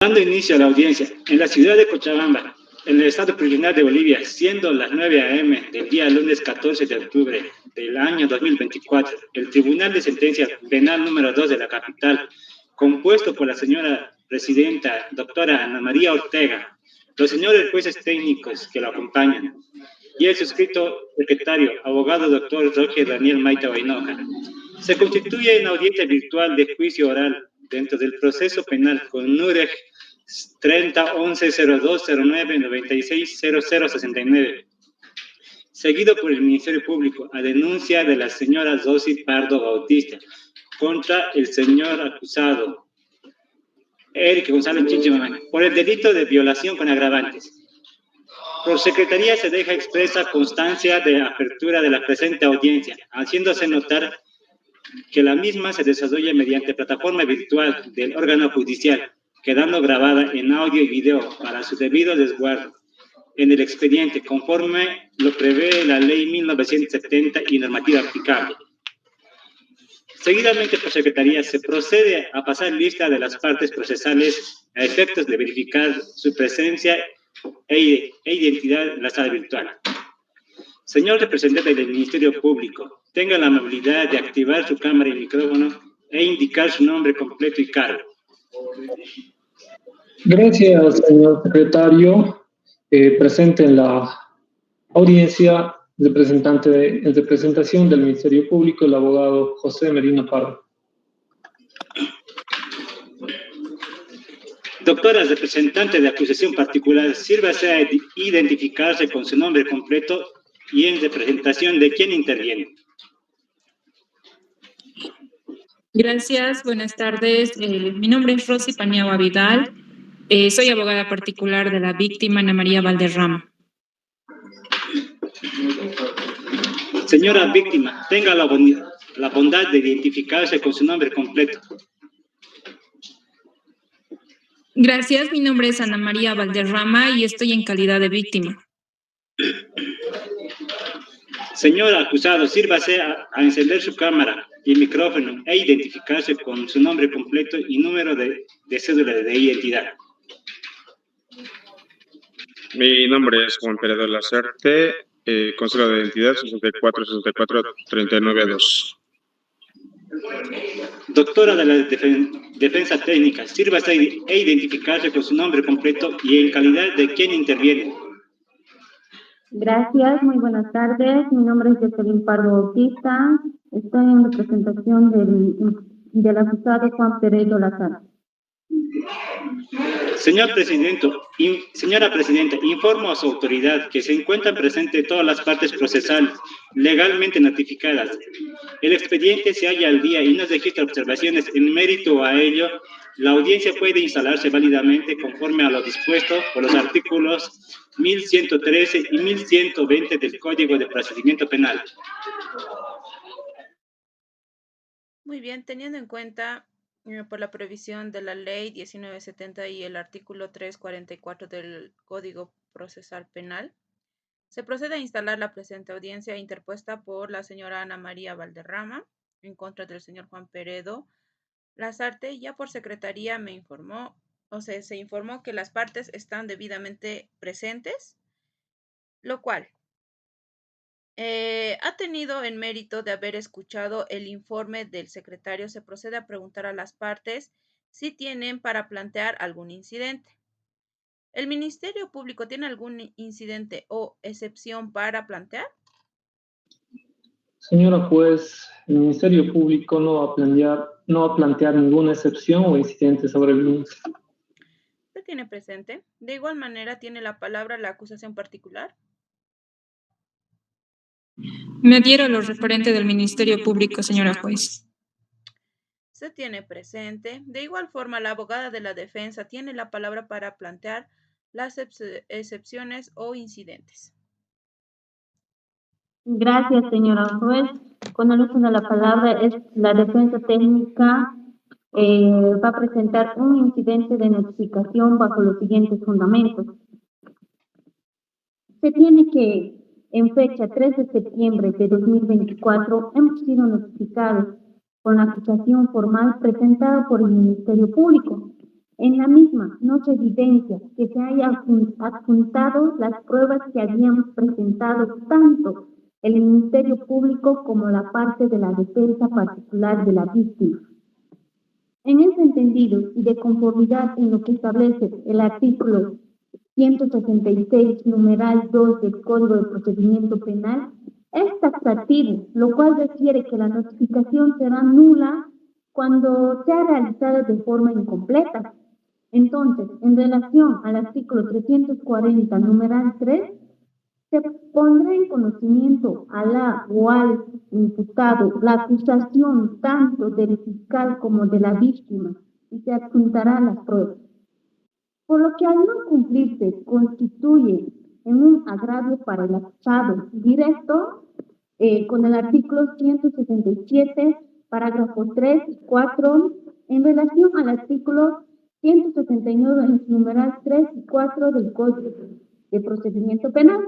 Dando inicio a la audiencia, en la ciudad de Cochabamba, en el estado plurinacional de Bolivia, siendo las 9 a.m. del día lunes 14 de octubre del año 2024, el Tribunal de Sentencia Penal número 2 de la capital, compuesto por la señora presidenta, doctora Ana María Ortega, los señores jueces técnicos que lo acompañan, y el suscrito secretario, abogado doctor Roque Daniel Maita Bainoja, se constituye en audiencia virtual de juicio oral dentro del proceso penal con NUREG 30-11-02-09-96-0069, seguido por el Ministerio Público a denuncia de la señora Zosi Pardo Bautista contra el señor acusado Eric González Chichimamán por el delito de violación con agravantes. Por Secretaría se deja expresa constancia de apertura de la presente audiencia, haciéndose notar que la misma se desarrolla mediante plataforma virtual del órgano judicial, quedando grabada en audio y video para su debido resguardo en el expediente, conforme lo prevé la Ley 1970 y normativa aplicable. Seguidamente, por Secretaría, se procede a pasar lista de las partes procesales a efectos de verificar su presencia e identidad en la sala virtual. Señor representante del Ministerio Público, tenga la amabilidad de activar su cámara y micrófono e indicar su nombre completo y cargo. Gracias, señor secretario. Presente en la audiencia en representación del Ministerio Público, el abogado José Medina Pardo. Doctora representante de acusación particular, sírvase a identificarse con su nombre completo y en representación de quién interviene. Gracias, buenas tardes. Mi nombre es Rosy Paniagua Vidal. Soy abogada particular de la víctima Ana María Valderrama. Señora víctima, tenga la bondad de identificarse con su nombre completo. Gracias, mi nombre es Ana María Valderrama y estoy en calidad de víctima. Señor acusado, sírvase a encender su cámara y micrófono e identificarse con su nombre completo y número de cédula de identidad. Mi nombre es Juan Pérez de la Serte, con cédula de identidad 64-64-39-2. Doctora de la Defensa Técnica, sírvase e identificarse con su nombre completo y en calidad de quien interviene. Gracias, muy buenas tardes. Mi nombre es Jocelyn Pardo Bautista. Estoy en representación del acusado Juan Pérez de la Serte. Señora Presidenta, informo a su autoridad que se encuentran presentes todas las partes procesales legalmente notificadas. El expediente se halla al día y no registra observaciones. En mérito a ello, la audiencia puede instalarse válidamente conforme a lo dispuesto por los artículos 1113 y 1120 del Código de Procedimiento Penal. Muy bien, teniendo en cuenta por la previsión de la Ley 1970 y el artículo 344 del Código Procesal Penal, se procede a instalar la presente audiencia interpuesta por la señora Ana María Valderrama en contra del señor Juan Peredo Lasarte. Ya por Secretaría se informó que las partes están debidamente presentes, lo cual ha tenido en mérito de haber escuchado el informe del secretario. Se procede a preguntar a las partes si tienen para plantear algún incidente. ¿El Ministerio Público tiene algún incidente o excepción para plantear? Señora juez, el Ministerio Público no va a plantear ninguna excepción o incidente sobre el mismo. ¿Se tiene presente? De igual manera, ¿tiene la palabra la acusación particular? Me adhiero a lo referente del Ministerio Público, señora juez. Se tiene presente. De igual forma, la abogada de la defensa tiene la palabra para plantear las excepciones o incidentes. Gracias, señora juez. Con el uso de la palabra, la defensa técnica va a presentar un incidente de notificación bajo los siguientes fundamentos. Se tiene que, en fecha 3 de septiembre de 2024, hemos sido notificados con la acusación formal presentada por el Ministerio Público, En la misma no se evidencia que se haya adjuntado las pruebas que habíamos presentado tanto el Ministerio Público como la parte de la defensa particular de la víctima. En ese entendido y de conformidad en lo que establece el artículo 166, numeral 2 del Código de Procedimiento Penal, es taxativo, lo cual refiere que la notificación será nula cuando sea realizada de forma incompleta. Entonces, en relación al artículo 340, numeral 3, se pondrá en conocimiento a la o al imputado la acusación tanto del fiscal como de la víctima y se adjuntará las pruebas. Por lo que al no cumplirse constituye en un agravio para el acusado directo con el artículo 167, parágrafo 3 y 4, en relación al artículo 169, en su numeral 3 y 4 del Código de Procedimiento Penal,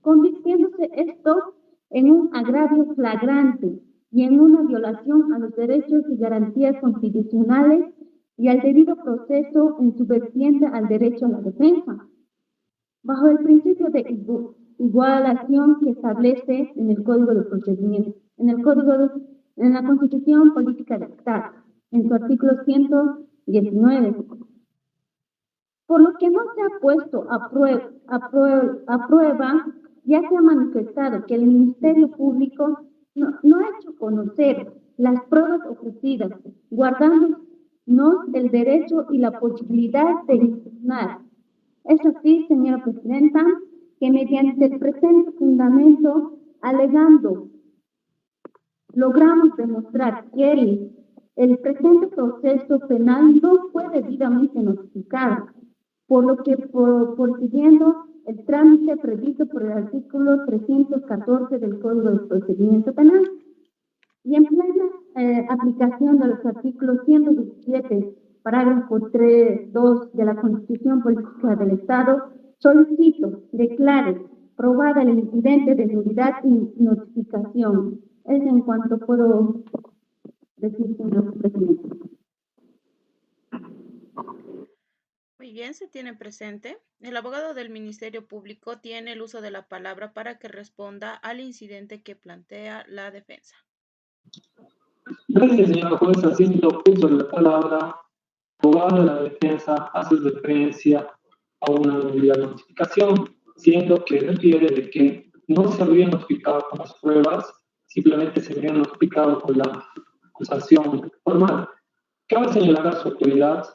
convirtiéndose esto en un agravio flagrante y en una violación a los derechos y garantías constitucionales y al debido proceso en su vertiente al derecho a la defensa, bajo el principio de igualación que establece en el Código de Procedimiento, en la Constitución Política del Estado, en su artículo 119. Por lo que no se ha puesto a prueba, ya se ha manifestado que el Ministerio Público no ha hecho conocer las pruebas ofrecidas, guardándonos el derecho y la posibilidad de impugnar. Es así, señora Presidenta, que mediante el presente fundamento, alegando, logramos demostrar que el presente proceso penal no fue debidamente notificado, por lo que siguiendo el trámite previsto por el artículo 314 del Código de Procedimiento Penal y en plena aplicación de los artículos 117, parágrafo 3, 2 de la Constitución Política del Estado, solicito, declare probada el incidente de nulidad y notificación. Es en cuanto puedo decir, señor presidente. Muy bien, se tiene presente. El abogado del Ministerio Público tiene el uso de la palabra para que responda al incidente que plantea la defensa. Gracias, señora juez. Haciendo uso de la palabra, abogado de la defensa hace referencia a una nulidad de notificación, siendo que refiere de que no se habría notificado con las pruebas, simplemente se habría notificado con la acusación formal. Cabe señalar a su autoridad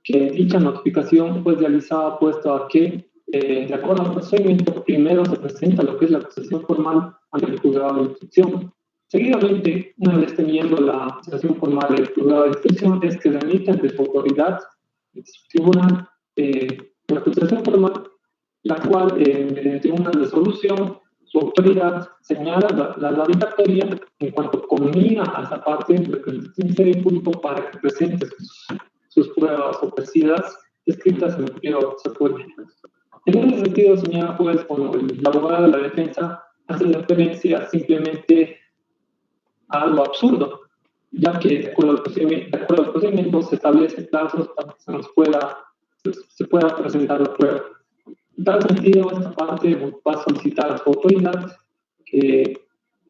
que dicha notificación fue realizada puesto a que, de acuerdo al procedimiento, primero se presenta lo que es la acusación formal ante el juzgado de instrucción. Seguidamente, una vez teniendo la acusación formal del juzgado de instrucción, es que remite ante su autoridad, su tribunal, la acusación formal, la cual, mediante una resolución, su autoridad señala la radiatoria en cuanto combina a esa parte del Ministerio Público para que presente sus pruebas ofrecidas escritas en el pliego secundario. En ese sentido, señora juez, cuando el abogado de la defensa hace referencia simplemente a lo absurdo, ya que de acuerdo al procedimiento se establecen plazos para que se pueda presentar la prueba. En tal sentido, esta parte va a solicitar a su autoridad que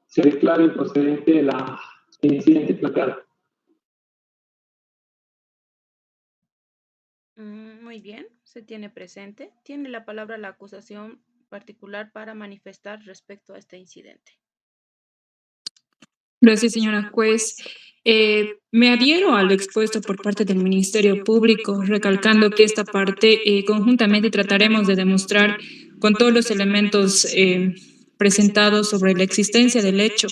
se declare el procedente el incidente planteado. Muy bien, se tiene presente. Tiene la palabra la acusación particular para manifestar respecto a este incidente. Gracias, señora juez. Me adhiero a lo expuesto por parte del Ministerio Público, recalcando que esta parte conjuntamente trataremos de demostrar con todos los elementos presentados sobre la existencia del hecho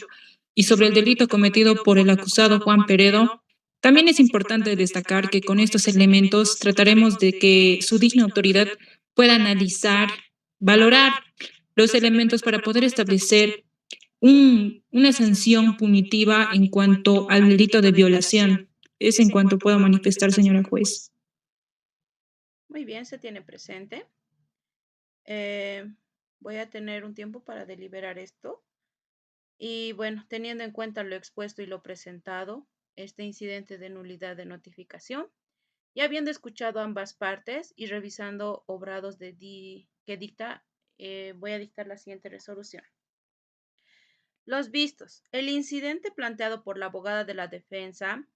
y sobre el delito cometido por el acusado Juan Peredo. También es importante destacar que con estos elementos trataremos de que su digna autoridad pueda analizar, valorar los elementos para poder establecer una sanción punitiva en cuanto al delito de violación. Es en cuanto puedo manifestar, señora juez. Muy bien, se tiene presente. Voy a tener un tiempo para deliberar esto. Y bueno, teniendo en cuenta lo expuesto y lo presentado, este incidente de nulidad de notificación, y habiendo escuchado ambas partes y revisando obrados que dicta, voy a dictar la siguiente resolución. Los vistos. El incidente planteado por la abogada de la defensa,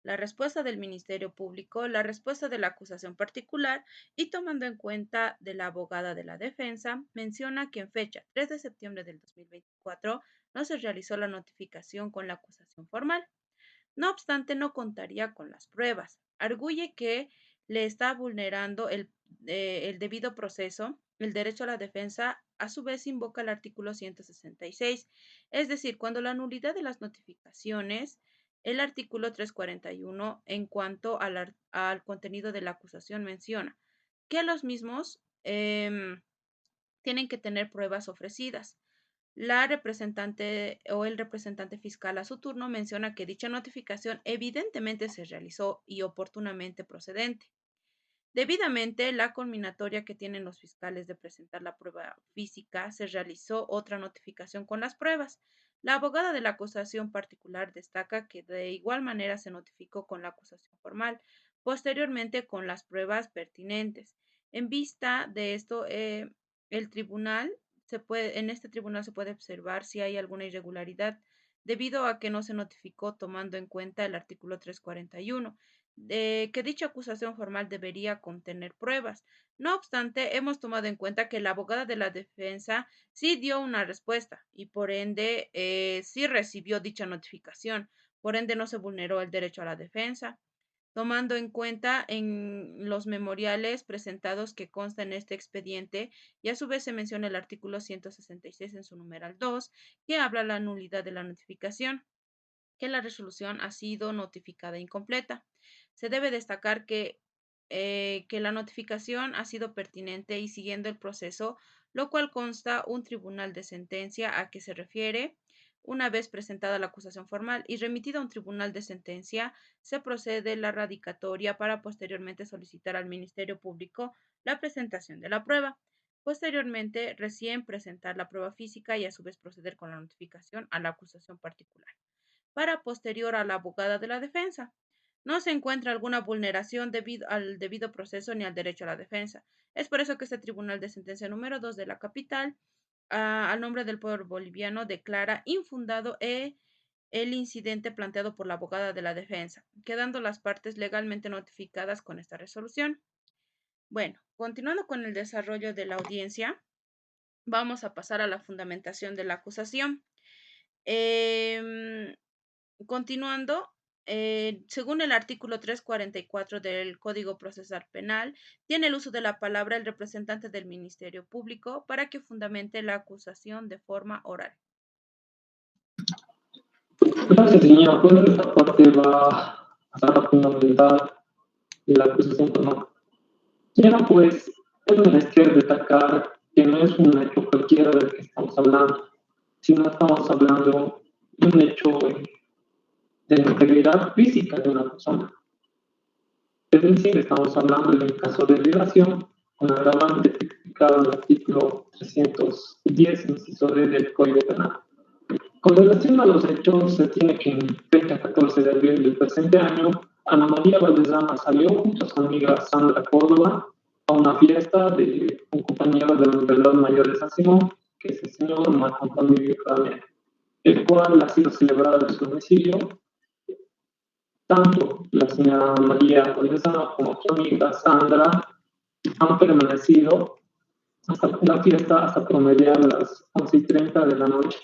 la respuesta del Ministerio Público, la respuesta de la acusación particular y tomando en cuenta de la abogada de la defensa, menciona que en fecha 3 de septiembre del 2024 no se realizó la notificación con la acusación formal. No obstante, no contaría con las pruebas. Arguye que le está vulnerando el debido proceso, el derecho a la defensa, a su vez invoca el artículo 166, es decir, cuando la nulidad de las notificaciones, el artículo 341, en cuanto al contenido de la acusación, menciona que los mismos tienen que tener pruebas ofrecidas. La representante o el representante fiscal a su turno menciona que dicha notificación evidentemente se realizó y oportunamente procedente. Debidamente, la conminatoria que tienen los fiscales de presentar la prueba física, se realizó otra notificación con las pruebas. La abogada de la acusación particular destaca que de igual manera se notificó con la acusación formal, posteriormente con las pruebas pertinentes. En vista de esto, en este tribunal se puede observar si hay alguna irregularidad debido a que no se notificó tomando en cuenta el artículo 341 de que dicha acusación formal debería contener pruebas. No obstante, hemos tomado en cuenta que la abogada de la defensa sí dio una respuesta y por ende sí recibió dicha notificación. Por ende no se vulneró el derecho a la defensa. Tomando en cuenta en los memoriales presentados que consta en este expediente y a su vez se menciona el artículo 166 en su numeral 2 que habla la nulidad de la notificación, que la resolución ha sido notificada incompleta. Se debe destacar que la notificación ha sido pertinente y siguiendo el proceso, lo cual consta un tribunal de sentencia a que se refiere. Una vez presentada la acusación formal y remitida a un tribunal de sentencia, se procede la radicatoria para posteriormente solicitar al Ministerio Público la presentación de la prueba. Posteriormente, recién presentar la prueba física y a su vez proceder con la notificación a la acusación particular para posterior a la abogada de la defensa. No se encuentra alguna vulneración al debido proceso ni al derecho a la defensa. Es por eso que este Tribunal de Sentencia número 2 de la capital, al nombre del pueblo boliviano, declara infundado el incidente planteado por la abogada de la defensa, quedando las partes legalmente notificadas con esta resolución. Bueno, continuando con el desarrollo de la audiencia, vamos a pasar a la fundamentación de la acusación. Continuando, según el artículo 344 del Código Procesal Penal, tiene el uso de la palabra el representante del Ministerio Público para que fundamente la acusación de forma oral. Gracias, señor. Bueno, esta parte va a ser la fundamental de la acusación formal. Señora, pues, es menester destacar que no es un hecho cualquiera del que estamos hablando, sino estamos hablando de un hecho de la integridad física de una persona. Es decir, estamos hablando de un caso de violación con agravante tipificado en el artículo 310, inciso D del Código Penal. Con relación a los hechos, se tiene que en fecha 14 de abril del presente año, Ana María Valdezama salió junto a su amiga Sandra Córdoba a una fiesta de un compañero de la Universidad Mayor de San Simón, que es el señor Marco Antonio Ramírez, el cual ha sido celebrado en su domicilio. Tanto la señora María Valdezama como su amiga Sandra han permanecido hasta la fiesta hasta promediar las 11:30 de la noche.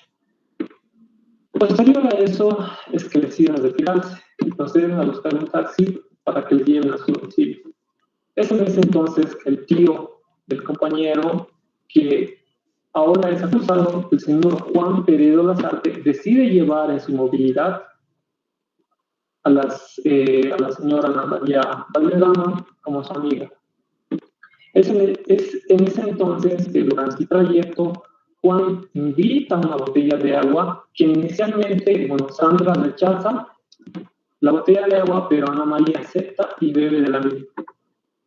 Posterior a eso es que deciden retirarse y proceden a buscar un taxi para que le lleven a su domicilio. Es en ese entonces que el tío del compañero, que ahora es acusado, el señor Juan Peredo Lazarte, decide llevar en su movilidad a la señora Ana María Valdezama como su amiga. Es en ese entonces que durante el trayecto Juan invita una botella de agua que inicialmente, Sandra rechaza la botella de agua, pero Ana María acepta y bebe de la misma.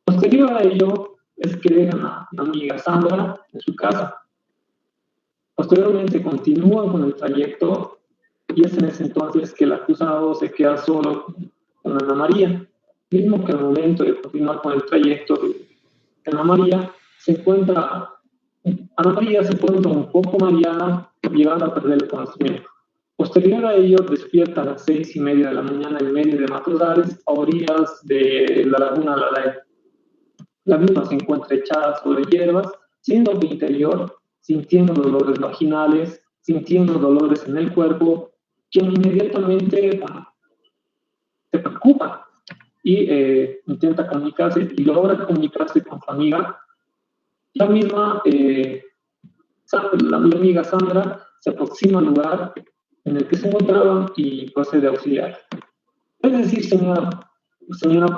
Posterior a ello es que dejan a la amiga Sandra en su casa. Posteriormente continúan con el trayecto y es en ese entonces que el acusado se queda solo con Ana María. mismo que al momento de continuar con el trayecto de Ana María, Ana María se encuentra un poco mareada, llegando a perder el conocimiento. Posterior a ello, despierta a las 6:30 de la mañana en medio de matorrales a orillas de la laguna Lalay. La misma se encuentra echada sobre hierbas, siendo de interior, sintiendo dolores vaginales, sintiendo dolores en el cuerpo, que inmediatamente se preocupa y intenta comunicarse y logra comunicarse con su amiga. La misma, la amiga Sandra, se aproxima al lugar en el que se encontraban y procede a auxiliar. Es decir, señora,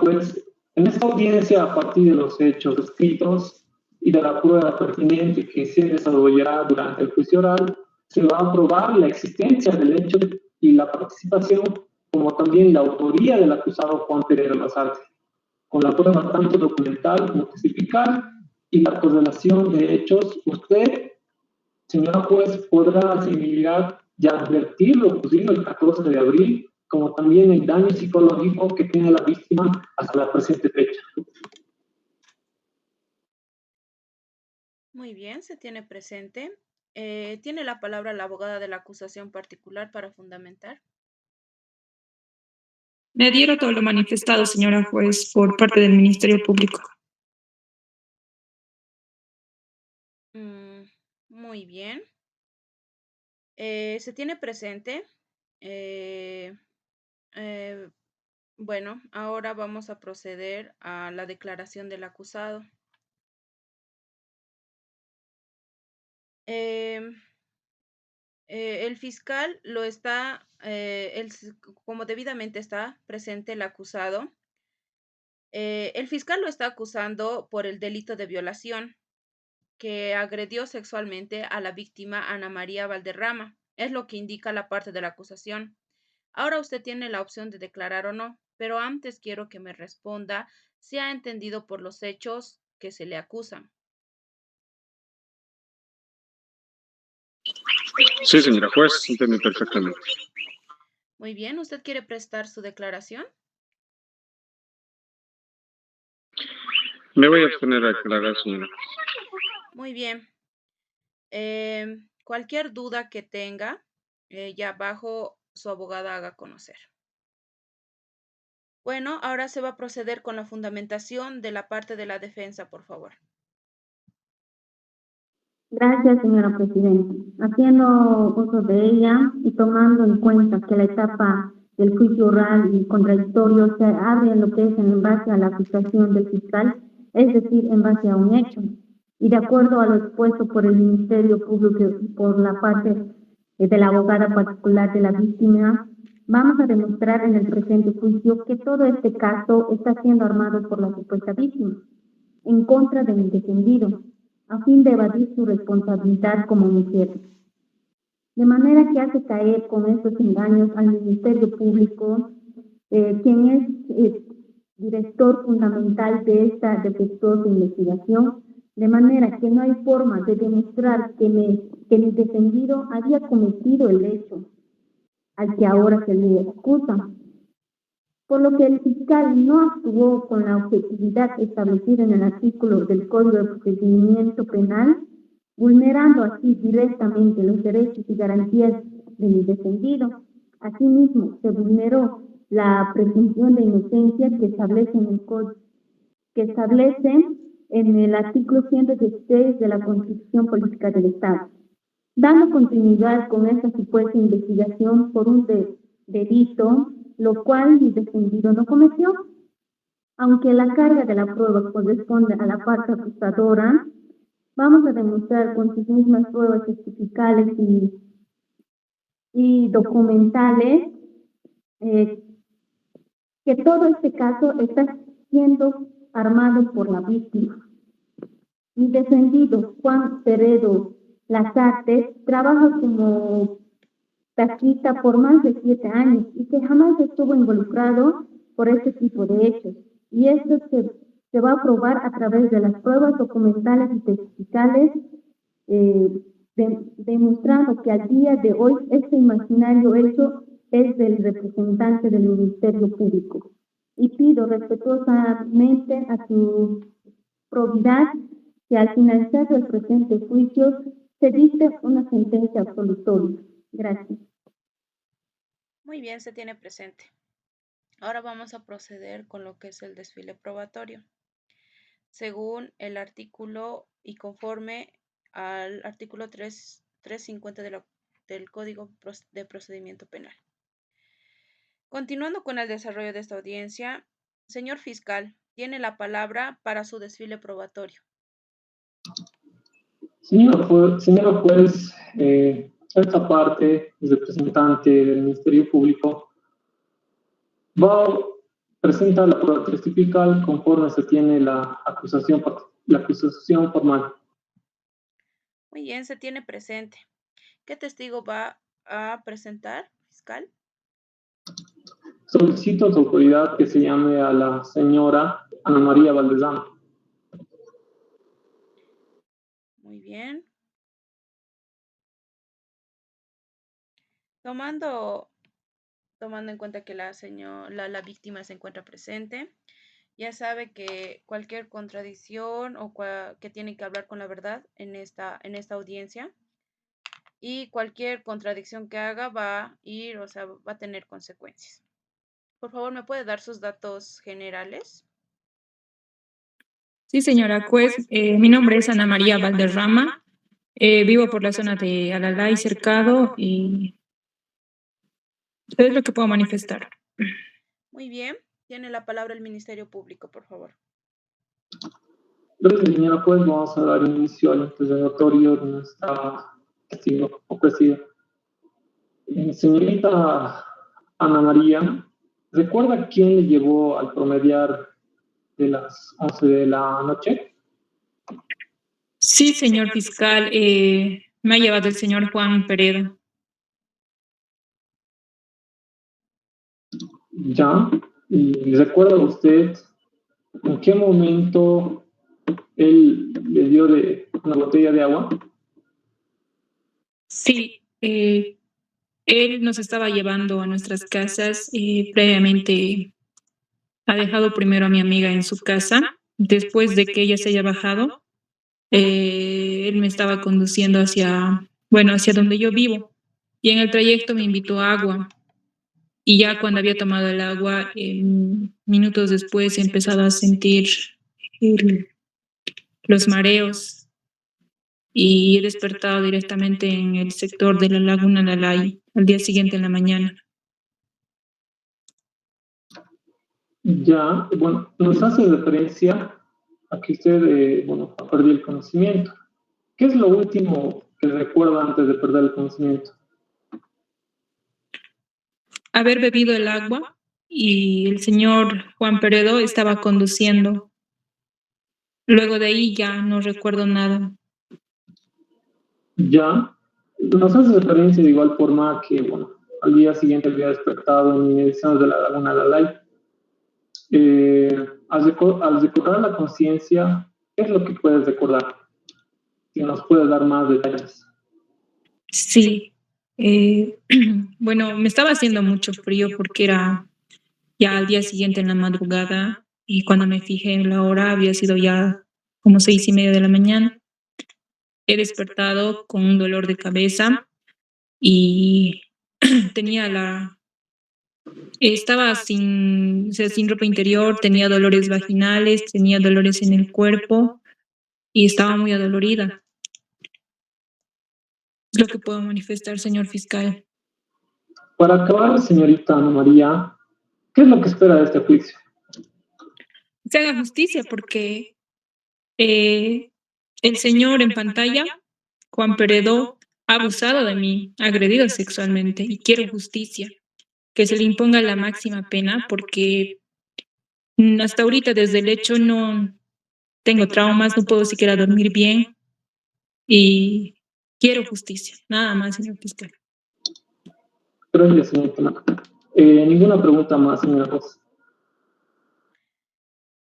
pues, en esta audiencia, a partir de los hechos escritos y de la prueba pertinente que se desarrollará durante el juicio oral, se va a probar la existencia del hecho y la participación, como también la autoría del acusado Juan Pereira Lasarte, con la prueba tanto documental como testifical y la correlación de hechos. Usted, señora juez, podrá asimilar y advertir lo ocurrido el 14 de abril, como también el daño psicológico que tiene la víctima hasta la presente fecha. Muy bien, se tiene presente. Tiene la palabra la abogada de la acusación particular para fundamentar. Me adhiero a todo lo manifestado, señora juez, por parte del Ministerio Público. Muy bien. Se tiene presente. Bueno, ahora vamos a proceder a la declaración del acusado. El fiscal lo está, como debidamente está presente el acusado, el fiscal lo está acusando por el delito de violación, que agredió sexualmente a la víctima Ana María Valderrama. Es lo que indica la parte de la acusación. Ahora usted tiene la opción de declarar o no, pero antes quiero que me responda si ha entendido por los hechos que se le acusan. Sí, señora juez, entendí perfectamente. Muy bien, ¿usted quiere prestar su declaración? Me voy a abstener a declarar, señora. Muy bien. Cualquier duda que tenga, ya abajo su abogada haga conocer. Bueno, ahora se va a proceder con la fundamentación de la parte de la defensa, por favor. Gracias, señora Presidenta. Haciendo uso de ella y tomando en cuenta que la etapa del juicio oral y contradictorio se abre en lo que es en base a la acusación del fiscal, es decir, en base a un hecho, y de acuerdo a lo expuesto por el Ministerio Público y por la parte de la abogada particular de la víctima, vamos a demostrar en el presente juicio que todo este caso está siendo armado por la supuesta víctima, en contra de mi defendido, a fin de evadir su responsabilidad como mujer. De manera que hace caer con estos engaños al Ministerio Público, quien es director fundamental de esta defectuosa investigación, de manera que no hay forma de demostrar que mi defendido había cometido el hecho al que ahora se le acusa, por lo que el fiscal no actuó con la objetividad establecida en el artículo del Código de Procedimiento Penal, vulnerando así directamente los derechos y garantías de mi defendido. Asimismo, se vulneró la presunción de inocencia que establece en el artículo 116 de la Constitución Política del Estado, dando continuidad con esta supuesta investigación por un delito, lo cual mi defendido no cometió. Aunque la carga de la prueba corresponde a la parte acusadora, vamos a demostrar con sus mismas pruebas testificales y documentales que todo este caso está siendo armado por la víctima. Mi defendido, Juan Pereira Lasarte, trabaja como taxista por más de 7 años y que jamás estuvo involucrado por este tipo de hechos. Y esto se va a probar a través de las pruebas documentales y testificales, demostrando que al día de hoy este imaginario hecho es del representante del Ministerio Público. y pido respetuosamente a su probidad que al finalizar el presente juicio se dicte una sentencia absolutoria. Gracias. Muy bien, se tiene presente. Ahora vamos a proceder con lo que es el desfile probatorio. Según el artículo y conforme al artículo 350 del Código de Procedimiento Penal. Continuando con el desarrollo de esta audiencia, señor fiscal, tiene la palabra para su desfile probatorio. Señora juez, esta parte, el representante del Ministerio Público, va a presentar la prueba testifical conforme se tiene la acusación formal. Muy bien, se tiene presente. ¿Qué testigo va a presentar, fiscal? Solicito a su autoridad que se llame a la señora Ana María Valdezano. Muy bien. Tomando en cuenta que la víctima se encuentra presente, ya sabe que cualquier contradicción o que tiene que hablar con la verdad en esta audiencia, y cualquier contradicción que haga va a ir, o sea, va a tener consecuencias. Por favor, ¿me puede dar sus datos generales? Sí, señora juez, mi nombre es Ana María Valderrama, vivo por la zona de Alalay, Cercado, y es lo que puedo manifestar. Muy bien. Tiene la palabra el Ministerio Público, por favor. Gracias, señora juez. Vamos a dar inicio al interrogatorio de nuestra testigo ofrecida. Señorita Ana María, ¿recuerda quién le llevó al promediar de las 11 de la noche? Sí, señor fiscal, me ha llevado el señor Juan Peredo. Ya. ¿Y recuerda usted en qué momento él le dio de una botella de agua? Sí, él nos estaba llevando a nuestras casas. Previamente ha dejado primero a mi amiga en su casa. Después de que ella se haya bajado, él me estaba conduciendo hacia donde yo vivo. Y en el trayecto me invitó a agua. Y ya cuando había tomado el agua, minutos después he empezado a sentir el- los mareos y he despertado directamente en el sector de la Laguna Lalay al día siguiente en la mañana. Ya, bueno, nos hace referencia a que usted, perdió el conocimiento. ¿Qué es lo último que recuerda antes de perder el conocimiento? Haber bebido el agua y el señor Juan Peredo estaba conduciendo. Luego de ahí ya no recuerdo nada. Ya, nos hace referencia de igual forma que, bueno, al día siguiente había despertado en inmediaciones de la Laguna Lalay. Al recordar la conciencia, ¿qué es lo que puedes recordar? Si nos puedes dar más detalles. Sí, bueno, me estaba haciendo mucho frío porque era ya al día siguiente en la madrugada y cuando me fijé en la hora había sido ya como 6:30 de la mañana. He despertado con un dolor de cabeza y estaba sin, o sea, sin ropa interior, tenía dolores vaginales, tenía dolores en el cuerpo y estaba muy adolorida. Es lo que puedo manifestar, señor fiscal. Para acabar, señorita Ana María, ¿qué es lo que espera de este juicio? Se haga justicia porque eh, el señor en pantalla, Juan Peredo, ha abusado de mí, ha agredido sexualmente y quiero justicia, que se le imponga la máxima pena porque hasta ahorita desde el hecho no tengo traumas, no puedo siquiera dormir bien y quiero justicia, nada más, señor fiscal. Gracias, señorita. Ninguna pregunta más, señora juez.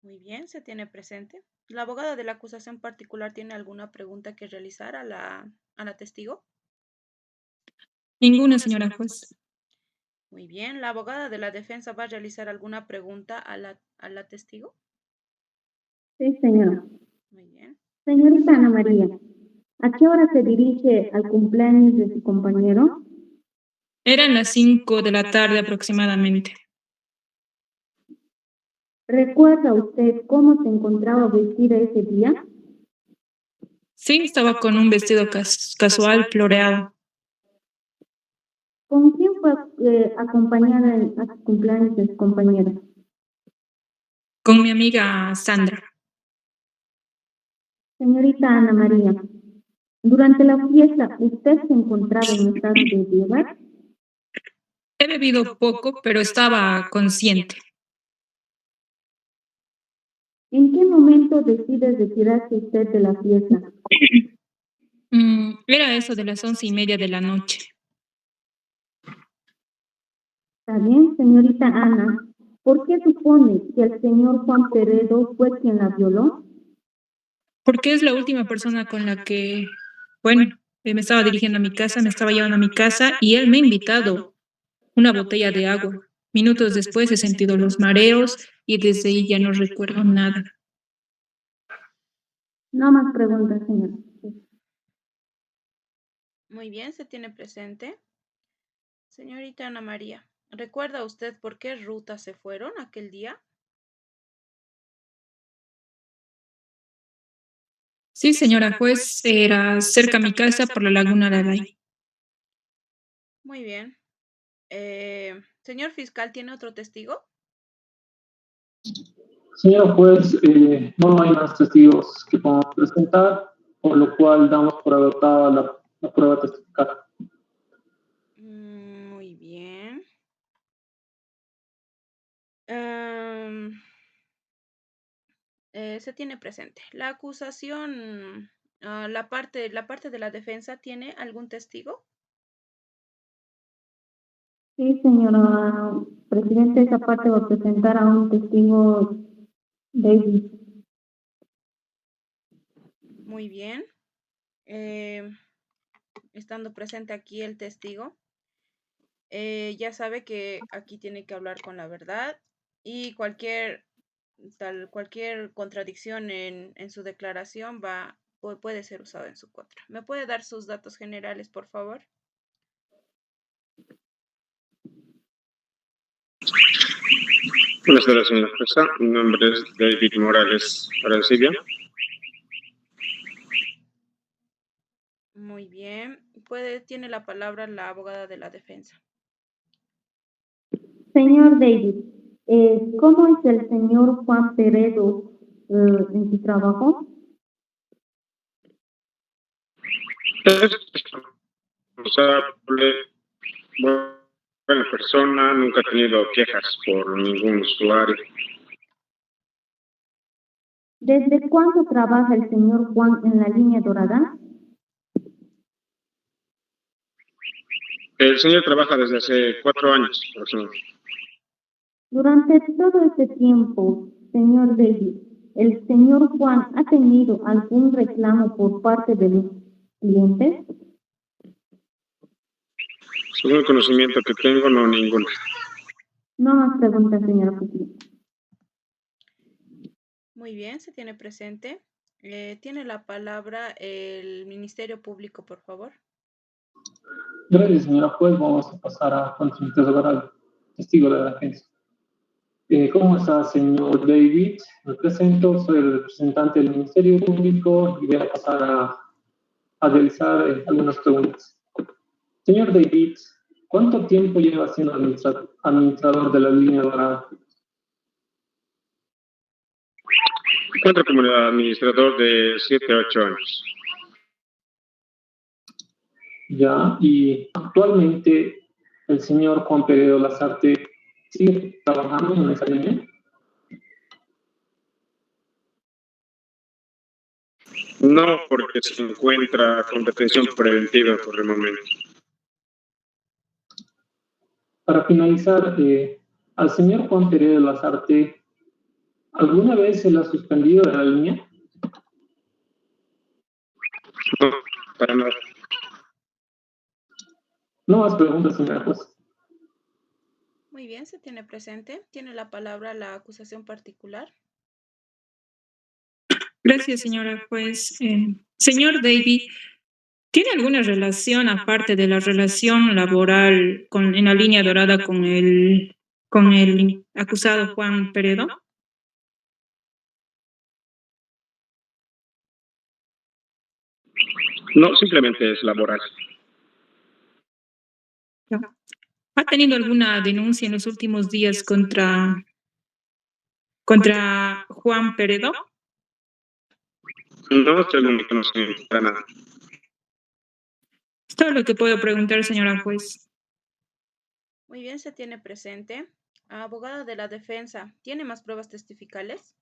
Muy bien, se tiene presente. ¿La abogada de la acusación particular tiene alguna pregunta que realizar a la testigo? Ninguna, señora juez. Muy bien. ¿La abogada de la defensa va a realizar alguna pregunta a la testigo? Sí, señora. Muy bien. Señorita Ana María, ¿a qué hora se dirige al cumpleaños de su compañero? Eran las 5 de la tarde aproximadamente. ¿Recuerda usted cómo se encontraba vestida ese día? Sí, estaba con un vestido casual, floreado, ¿Con quién fue acompañada a su cumpleaños de su compañero? con mi amiga Sandra. Señorita Ana María, durante la fiesta, ¿usted se encontraba en estado de ebriedad? He bebido poco, pero estaba consciente. ¿En qué momento decide retirarse usted de la fiesta? Era eso de las 11:30 de la noche, ¿Está bien, señorita Ana? ¿Por qué supone que el señor Juan Peredo fue quien la violó? porque es la última persona con la que, bueno, me estaba dirigiendo a mi casa, me estaba llevando a mi casa y él me ha invitado una botella de agua. Minutos después he sentido los mareos y desde ahí ya no recuerdo nada. No más preguntas, señora. Muy bien, se tiene presente. Señorita Ana María, ¿recuerda usted por qué ruta se fueron aquel día? Sí, señora juez, era cerca a mi casa por la Laguna de Aray. Muy bien. Señor fiscal, ¿tiene otro testigo? Señor juez, no hay más testigos que podamos presentar, por lo cual damos por adoptada la prueba testifical. Muy bien. Em, se tiene presente. La acusación, la parte de la defensa, ¿tiene algún testigo? Sí, señora presidente, esa parte va a presentar a un testigo David. Muy bien. Estando presente aquí el testigo, ya sabe que aquí tiene que hablar con la verdad y cualquier contradicción en su declaración puede ser usado en su contra. ¿Me puede dar sus datos generales, por favor? Buenas tardes, señora jueza. Mi nombre es David Morales Arancibia. Muy bien. Tiene la palabra la abogada de la defensa. Señor David, ¿cómo es el señor Juan Peredo en su trabajo? Es responsable, buena persona, nunca ha tenido quejas por ningún usuario. ¿Desde cuándo trabaja el señor Juan en la línea dorada? El señor trabaja desde hace 4 años aproximadamente. Durante todo este tiempo, señor David, ¿el señor Juan ha tenido algún reclamo por parte de los clientes? Según el conocimiento que tengo, no ninguno. No más preguntas, señora presidenta. Muy bien, se tiene presente. Tiene la palabra el Ministerio Público, por favor. Gracias, señora juez. Vamos a pasar a interrogar al testigo de la defensa. ¿Cómo está, señor David? Me presento, soy el representante del Ministerio Público y voy a pasar a realizar algunas preguntas. Señor David, ¿cuánto tiempo lleva siendo administrador de la línea dorada? Encuentro como el administrador de 7 a 8 años. Ya, y actualmente el señor Juan Peredo Lazarte sigue trabajando en esa línea. No, porque se encuentra con detención preventiva por el momento. Para finalizar, al señor Juan Peredo Lazarte, ¿alguna vez se le ha suspendido de la línea? No, para nada. No más preguntas, señora juez. Muy bien, se tiene presente. Tiene la palabra la acusación particular. Gracias, señora juez. Señor David, ¿tiene alguna relación, aparte de la relación laboral en la línea dorada con el acusado Juan Peredo? No, simplemente es laboral. No. ¿Ha tenido alguna denuncia en los últimos días contra Juan Peredo? No, según mi conocimiento, para nada. Es todo lo que puedo preguntar, señora juez. Muy bien, se tiene presente. Abogada de la defensa, ¿tiene más pruebas testificales?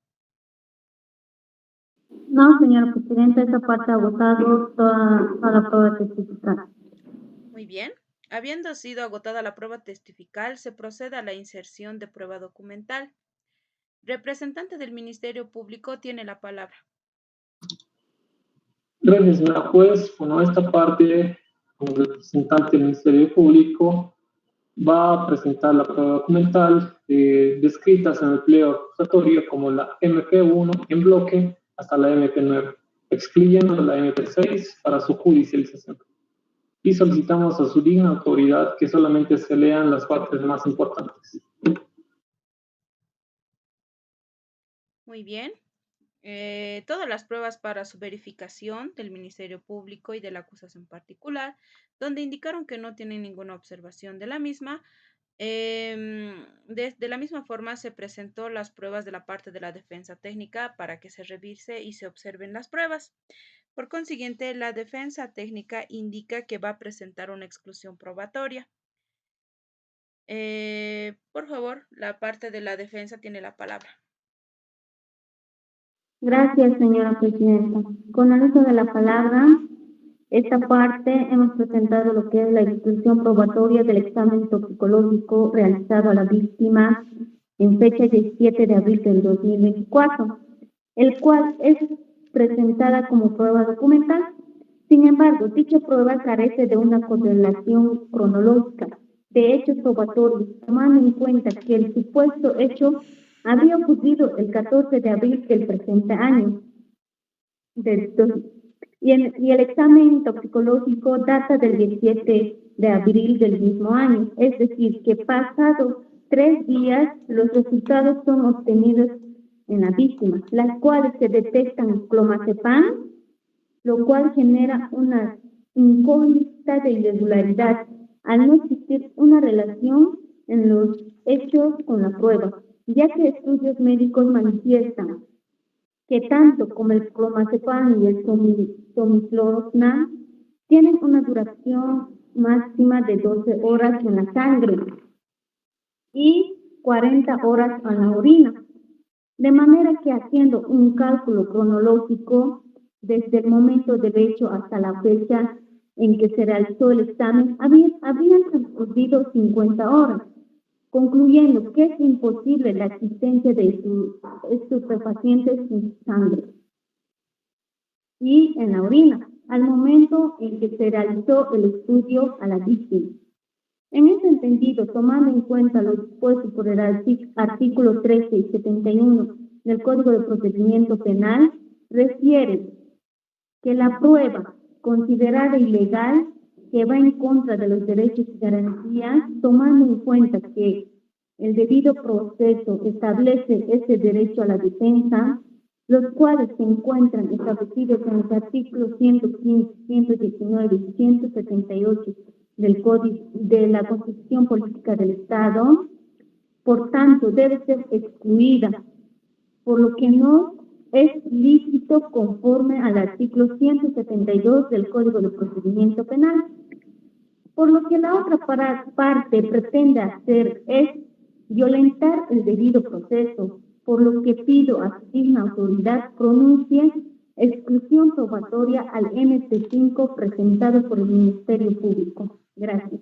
No, señora presidenta, esta parte ha agotado toda la prueba testifical. Muy bien. Habiendo sido agotada la prueba testifical, se procede a la inserción de prueba documental. Representante del Ministerio Público tiene la palabra. Gracias, señora juez. Bueno, esta parte, como representante del Ministerio Público, va a presentar la prueba documental descritas en el pliego acusatorio como la MP1 en bloque hasta la MP9, excluyendo la MP6 para su judicialización. Y solicitamos a su digna autoridad que solamente se lean las partes más importantes. Muy bien. Todas las pruebas para su verificación del Ministerio Público y de la acusación particular, donde indicaron que no tienen ninguna observación de la misma. De la misma forma se presentó las pruebas de la parte de la defensa técnica para que se revise y se observen las pruebas. Por consiguiente, la defensa técnica indica que va a presentar una exclusión probatoria. Por favor, la parte de la defensa tiene la palabra. Gracias, señora presidenta. Con el uso de la palabra, esta parte hemos presentado lo que es la exclusión probatoria del examen toxicológico realizado a la víctima en fecha 17 de abril del 2024, el cual es presentada como prueba documental. Sin embargo, dicha prueba carece de una correlación cronológica de hechos probatorios, tomando en cuenta que el supuesto hecho había ocurrido el 14 de abril del presente año. Y el examen toxicológico data del 17 de abril del mismo año, es decir, que pasados 3 días los resultados son obtenidos en la víctima, las cuales se detectan clomazepam, lo cual genera una incógnita de irregularidad al no existir una relación en los hechos con la prueba, ya que estudios médicos manifiestan que tanto como el clomazepam y el tomiflorosnan tienen una duración máxima de 12 horas en la sangre y 40 horas en la orina. De manera que haciendo un cálculo cronológico desde el momento del hecho hasta la fecha en que se realizó el examen, habían transcurrido 50 horas, concluyendo que es imposible la existencia de estupefacientes en sangre y en la orina al momento en que se realizó el estudio a la víctima. En ese entendido, tomando en cuenta lo dispuesto por el artículo 13 y 71 del Código de Procedimiento Penal, refiere que la prueba considerada ilegal que va en contra de los derechos y garantías, tomando en cuenta que el debido proceso establece ese derecho a la defensa, los cuales se encuentran establecidos en los artículos 115, 119 y 178 del Código de la Constitución Política del Estado, por tanto, debe ser excluida, por lo que no es lícito conforme al artículo 172 del Código de Procedimiento Penal. Por lo que la otra parte pretende hacer es violentar el debido proceso, por lo que pido a su digna autoridad pronuncie exclusión probatoria al MP5 presentado por el Ministerio Público. Gracias.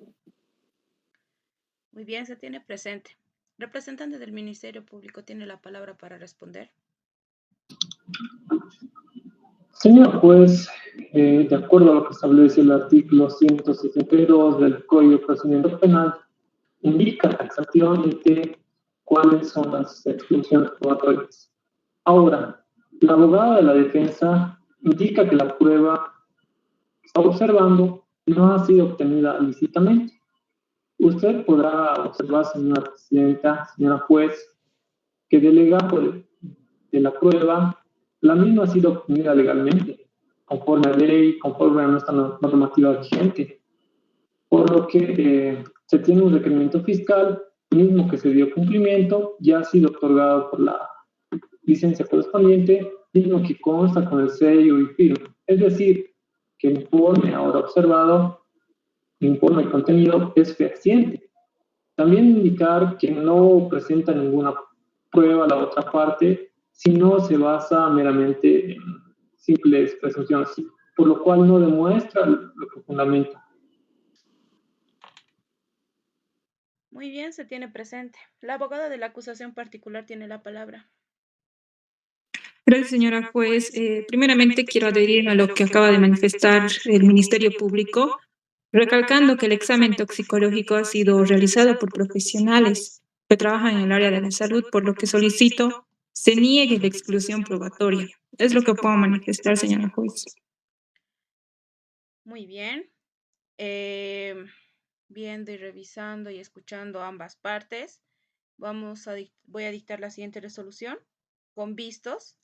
Muy bien, se tiene presente. Representante del Ministerio Público tiene la palabra para responder. Señor juez, de acuerdo a lo que establece el artículo 162 del Código de Procedimiento Penal, indica taxativamente cuáles son las exclusiones probatorias. Ahora, la abogada de la defensa indica que la prueba que está observando no ha sido obtenida lícitamente. Usted podrá observar, señora presidenta, señora juez, que del legajo de la prueba, la misma ha sido obtenida legalmente, conforme a ley, conforme a nuestra normativa vigente, por lo que se tiene un requerimiento fiscal, mismo que se dio cumplimiento, ya ha sido otorgado por la licencia correspondiente, mismo que consta con el sello y firma. Es decir, que el informe ahora observado, el informe contenido, es fehaciente. También indicar que no presenta ninguna prueba a la otra parte, sino se basa meramente en simples presunciones, por lo cual no demuestra lo que fundamenta. Muy bien, se tiene presente. La abogada de la acusación particular tiene la palabra. Gracias, señora juez. Primeramente quiero adherirme a lo que acaba de manifestar el Ministerio Público, recalcando que el examen toxicológico ha sido realizado por profesionales que trabajan en el área de la salud, por lo que solicito se niegue la exclusión probatoria. Es lo que puedo manifestar, señora juez. Muy bien. Viendo y revisando y escuchando ambas partes, voy a dictar la siguiente resolución con vistos.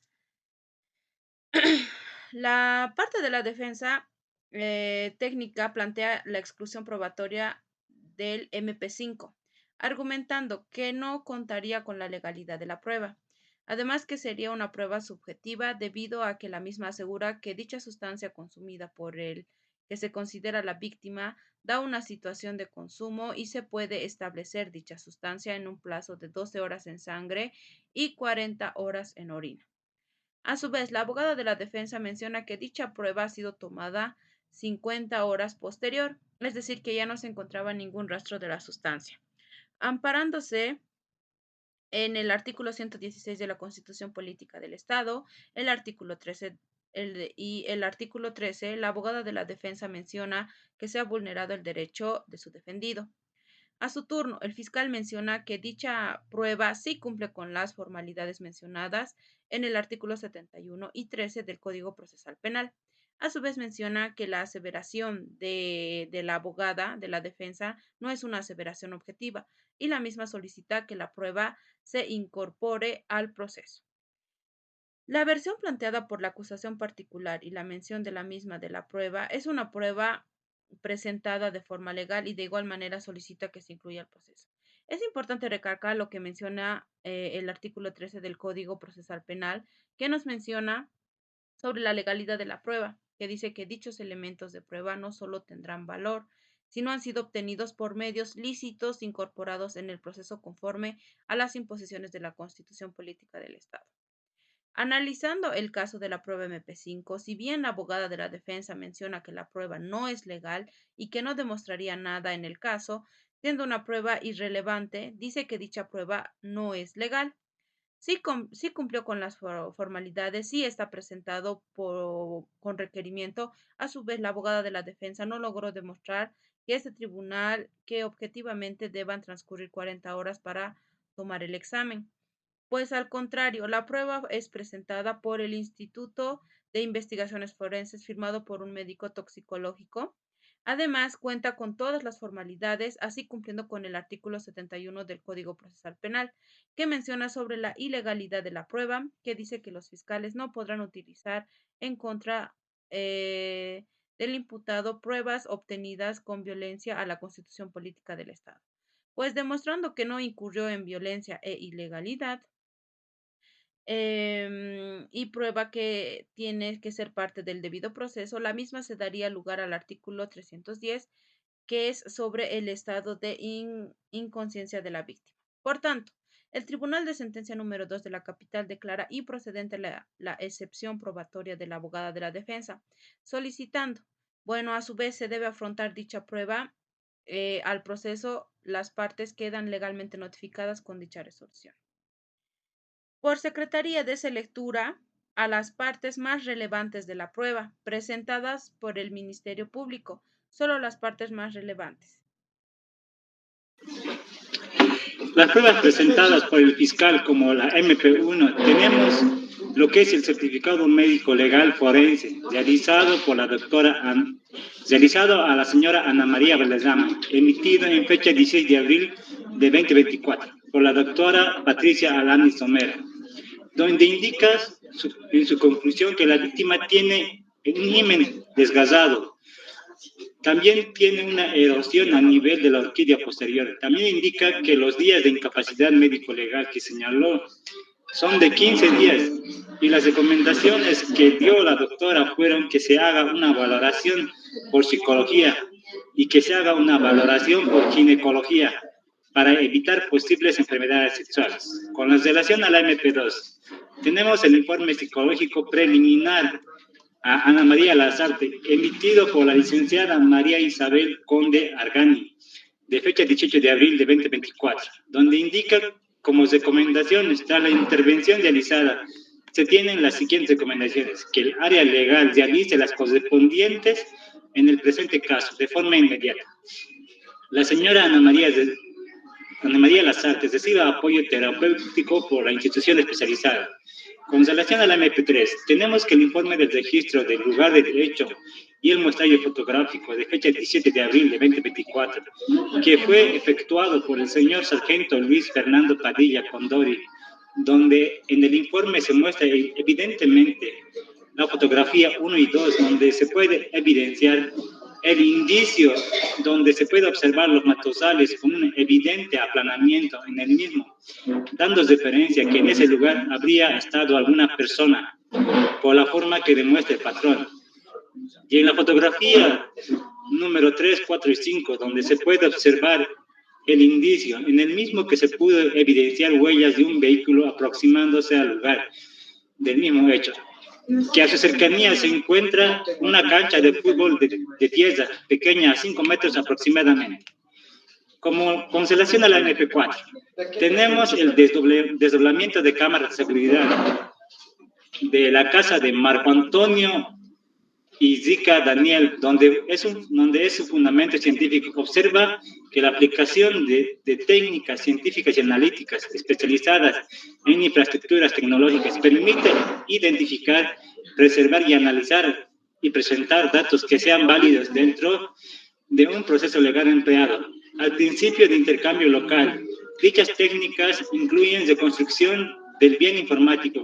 La parte de la defensa técnica plantea la exclusión probatoria del MP5, argumentando que no contaría con la legalidad de la prueba. Además que sería una prueba subjetiva debido a que la misma asegura que dicha sustancia consumida por el que se considera la víctima da una situación de consumo y se puede establecer dicha sustancia en un plazo de 12 horas en sangre y 40 horas en orina. A su vez, la abogada de la defensa menciona que dicha prueba ha sido tomada 50 horas posterior, es decir, que ya no se encontraba ningún rastro de la sustancia. Amparándose en el artículo 116 de la Constitución Política del Estado, el artículo 13 y el artículo 13, la abogada de la defensa menciona que se ha vulnerado el derecho de su defendido. A su turno, el fiscal menciona que dicha prueba sí cumple con las formalidades mencionadas en el artículo 71 y 13 del Código Procesal Penal. A su vez menciona que la aseveración de la abogada de la defensa no es una aseveración objetiva y la misma solicita que la prueba se incorpore al proceso. La versión planteada por la acusación particular y la mención de la misma de la prueba es una prueba presentada de forma legal y de igual manera solicita que se incluya el proceso. Es importante recalcar lo que menciona el artículo 13 del Código Procesal Penal, que nos menciona sobre la legalidad de la prueba, que dice que dichos elementos de prueba no solo tendrán valor, sino han sido obtenidos por medios lícitos incorporados en el proceso conforme a las imposiciones de la Constitución Política del Estado. Analizando el caso de la prueba MP5, si bien la abogada de la defensa menciona que la prueba no es legal y que no demostraría nada en el caso, siendo una prueba irrelevante, dice que dicha prueba no es legal. Sí, cumplió con las formalidades, sí está presentado con requerimiento. A su vez, la abogada de la defensa no logró demostrar que este tribunal, que objetivamente deban transcurrir 40 horas para tomar el examen. Pues al contrario, la prueba es presentada por el Instituto de Investigaciones Forenses, firmado por un médico toxicológico. Además, cuenta con todas las formalidades, así cumpliendo con el artículo 71 del Código Procesal Penal, que menciona sobre la ilegalidad de la prueba, que dice que los fiscales no podrán utilizar en contra del imputado pruebas obtenidas con violencia a la Constitución Política del Estado. Pues demostrando que no incurrió en violencia e ilegalidad, y prueba que tiene que ser parte del debido proceso, la misma se daría lugar al artículo 310, que es sobre el estado de inconsciencia de la víctima. Por tanto, el Tribunal de Sentencia número 2 de la capital declara improcedente la excepción probatoria de la abogada de la defensa, solicitando, bueno, a su vez se debe afrontar dicha prueba al proceso, las partes quedan legalmente notificadas con dicha resolución. Por secretaría de lectura a las partes más relevantes de la prueba, presentadas por el Ministerio Público, solo las partes más relevantes. las pruebas presentadas por el fiscal como la MP1, tenemos lo que es el certificado médico legal forense, realizado a la señora Ana María Valderrama, emitido en fecha 16 de abril de 2024, por la doctora Patricia Alani Somera, donde indica en su conclusión que la víctima tiene un himen desgazado. También tiene una erosión a nivel de la horquilla posterior. También indica que los días de incapacidad médico-legal que señaló son de 15 días y las recomendaciones que dio la doctora fueron que se haga una valoración por psicología y que se haga una valoración por ginecología para evitar posibles enfermedades sexuales. Con relación a la MP2, tenemos el informe psicológico preliminar a Ana María Lazarte, emitido por la licenciada María Isabel Conde Argani, de fecha 18 de abril de 2024, donde indica como recomendaciones tras la intervención realizada, se tienen las siguientes recomendaciones: que el área legal realice las correspondientes en el presente caso, de forma inmediata. La señora Ana María Lazarte recibe apoyo terapéutico por la institución especializada. Con relación a la MP3, tenemos que el informe del registro del lugar del hecho y el muestrario fotográfico de fecha 17 de abril de 2024, que fue efectuado por el señor sargento Luis Fernando Padilla Condori, donde en el informe se muestra evidentemente la fotografía 1 y 2, donde se puede evidenciar el indicio, donde se puede observar los matosales con un evidente aplanamiento en el mismo, dando referencia que en ese lugar habría estado alguna persona, por la forma que demuestra el patrón. Y en la fotografía número 3, 4 y 5, donde se puede observar el indicio, en el mismo que se pudo evidenciar huellas de un vehículo aproximándose al lugar del mismo hecho, que a su cercanía se encuentra una cancha de fútbol de tierra, pequeña, a 5 metros aproximadamente. Como con relación a la MP4, tenemos el desdoblamiento de cámaras de seguridad de la casa de Marco Antonio y Zika Daniel, donde es su fundamento científico. Observa que la aplicación de técnicas científicas y analíticas especializadas en infraestructuras tecnológicas permite identificar, preservar y analizar y presentar datos que sean válidos dentro de un proceso legal empleado. Al principio de intercambio local, dichas técnicas incluyen reconstrucción del bien informático,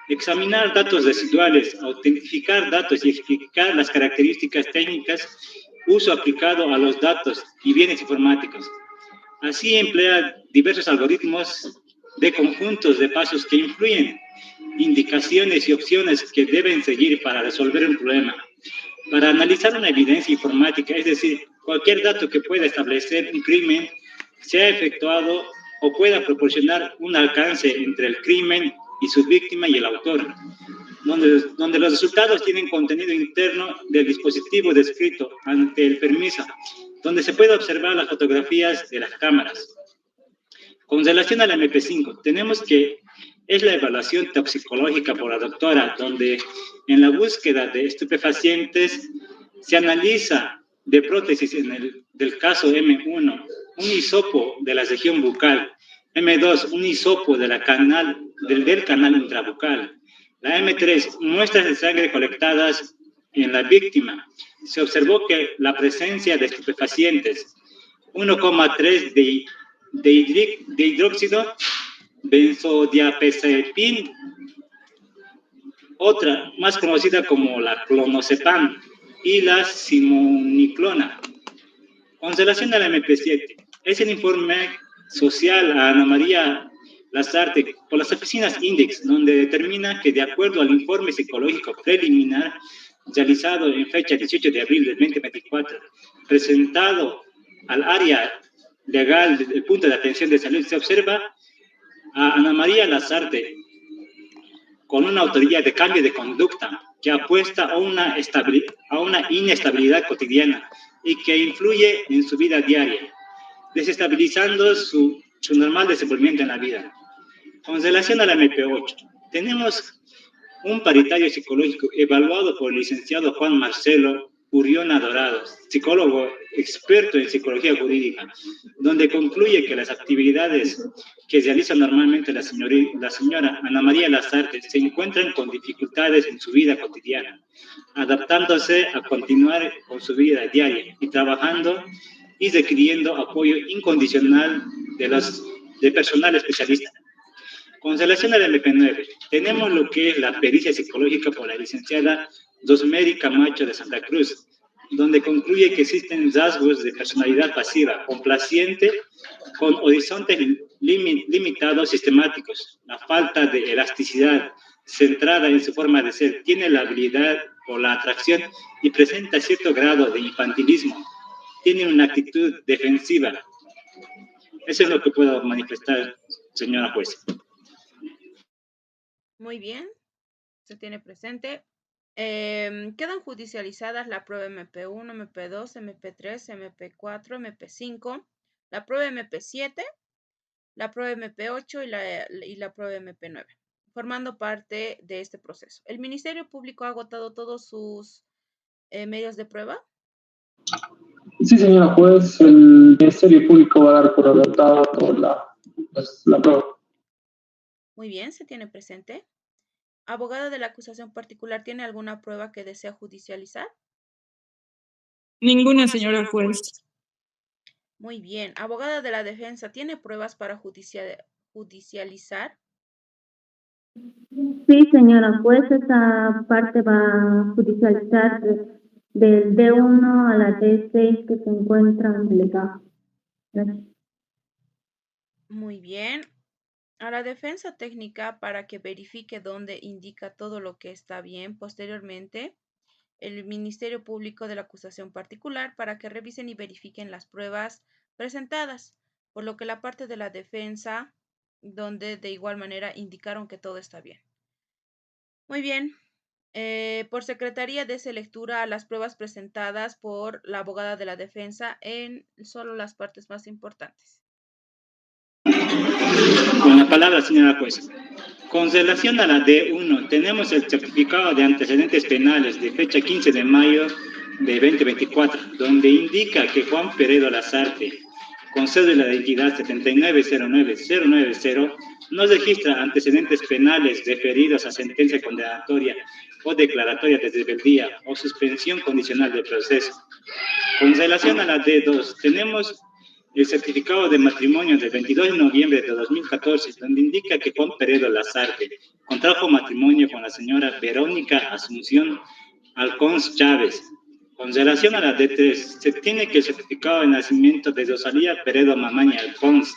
examinar datos residuales, autentificar datos y explicar las características técnicas, uso aplicado a los datos y bienes informáticos. Así emplea diversos algoritmos de conjuntos de pasos que influyen, indicaciones y opciones que deben seguir para resolver un problema. Para analizar una evidencia informática, es decir, cualquier dato que pueda establecer un crimen, sea efectuado o pueda proporcionar un alcance entre el crimen y su víctima y el autor, donde los resultados tienen contenido interno del dispositivo descrito ante el permiso, donde se puede observar las fotografías de las cámaras. Con relación a la MP5, tenemos que es la evaluación toxicológica por la doctora, donde en la búsqueda de estupefacientes se analiza de prótesis del caso M1, un hisopo de la región bucal, M2, un hisopo del canal intrabucal. La M3, muestras de sangre colectadas en la víctima. Se observó que la presencia de estupefacientes, 1,3 de hidróxido benzodiazepina, otra más conocida como la clonazepam, y la simoniclona. Con relación a la MP7, es el informe social a Ana María Lazarte por las oficinas INDEX, donde determina que de acuerdo al informe psicológico preliminar realizado en fecha 18 de abril de 2024, presentado al área legal del punto de atención de salud, se observa a Ana María Lazarte con una autoría de cambio de conducta que apuesta a una inestabilidad cotidiana y que influye en su vida diaria, desestabilizando su normal desenvolvimiento en la vida. Con relación a la MP8, tenemos un paritario psicológico evaluado por el licenciado Juan Marcelo Uriona Dorado, psicólogo experto en psicología jurídica, donde concluye que las actividades que realiza normalmente la señora Ana María Lazarte se encuentran con dificultades en su vida cotidiana, adaptándose a continuar con su vida diaria y trabajando y requiriendo apoyo incondicional de personal especialista. Con relación al MP9, tenemos lo que es la pericia psicológica por la licenciada Dosmery Camacho de Santa Cruz, donde concluye que existen rasgos de personalidad pasiva, complaciente, con horizontes limitados sistemáticos, la falta de elasticidad centrada en su forma de ser, tiene la habilidad por la atracción y presenta cierto grado de infantilismo, tiene una actitud defensiva. Eso es lo que puedo manifestar, señora juez. Muy bien, se tiene presente. Quedan judicializadas la prueba MP1, MP2, MP3, MP4, MP5, la prueba MP7, la prueba MP8 y la prueba MP9, formando parte de este proceso. ¿El Ministerio Público ha agotado todos sus medios de prueba? Sí, señora juez, el Ministerio Público va a dar por adoptada toda la prueba. Muy bien, se tiene presente. ¿Abogada de la acusación particular tiene alguna prueba que desea judicializar? Ninguna, señora juez. Muy bien. ¿Abogada de la defensa tiene pruebas para judicializar? Sí, señora, pues esa parte va a judicializar del D1 a la D6 que se encuentran delegados. Gracias. Muy bien. A la defensa técnica para que verifique dónde indica todo lo que está bien. Posteriormente, el Ministerio Público de la acusación particular para que revisen y verifiquen las pruebas presentadas, por lo que la parte de la defensa, donde de igual manera indicaron que todo está bien. Muy bien. Por secretaría, dese lectura a las pruebas presentadas por la abogada de la defensa en solo las partes más importantes. Con la palabra, señora juez. Con relación a la D1, tenemos el certificado de antecedentes penales de fecha 15 de mayo de 2024, donde indica que Juan Peredo Lazarte, con cédula de identidad 7909090, no registra antecedentes penales referidos a sentencia condenatoria o declaratoria de rebeldía o suspensión condicional del proceso. Con relación a la D2, tenemos el certificado de matrimonio del 22 de noviembre de 2014, donde indica que Juan Peredo Lazarte contrajo matrimonio con la señora Verónica Asunción Alcons Chávez. Con relación a la D3, se tiene que el certificado de nacimiento de Rosalía Peredo Mamaña Alcons,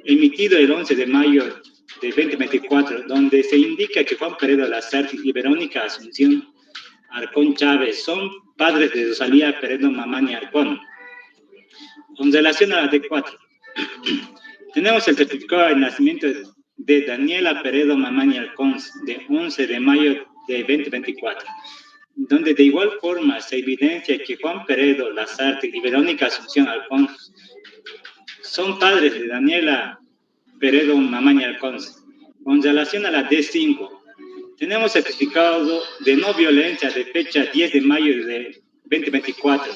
emitido el 11 de mayo de 2024, donde se indica que Juan Peredo Lazarte y Verónica Asunción Alcón Chávez son padres de Rosalía Peredo Mamaña Alcón. Con relación a la D4, tenemos el certificado de nacimiento de Daniela Peredo Mamaña Alcons, de 11 de mayo de 2024, donde de igual forma se evidencia que Juan Peredo Lazarte y Verónica Asunción Alcons son padres de Daniela Peredo Mamaña Alcons. Con relación a la D5, tenemos certificado de no violencia de fecha 10 de mayo de 2024,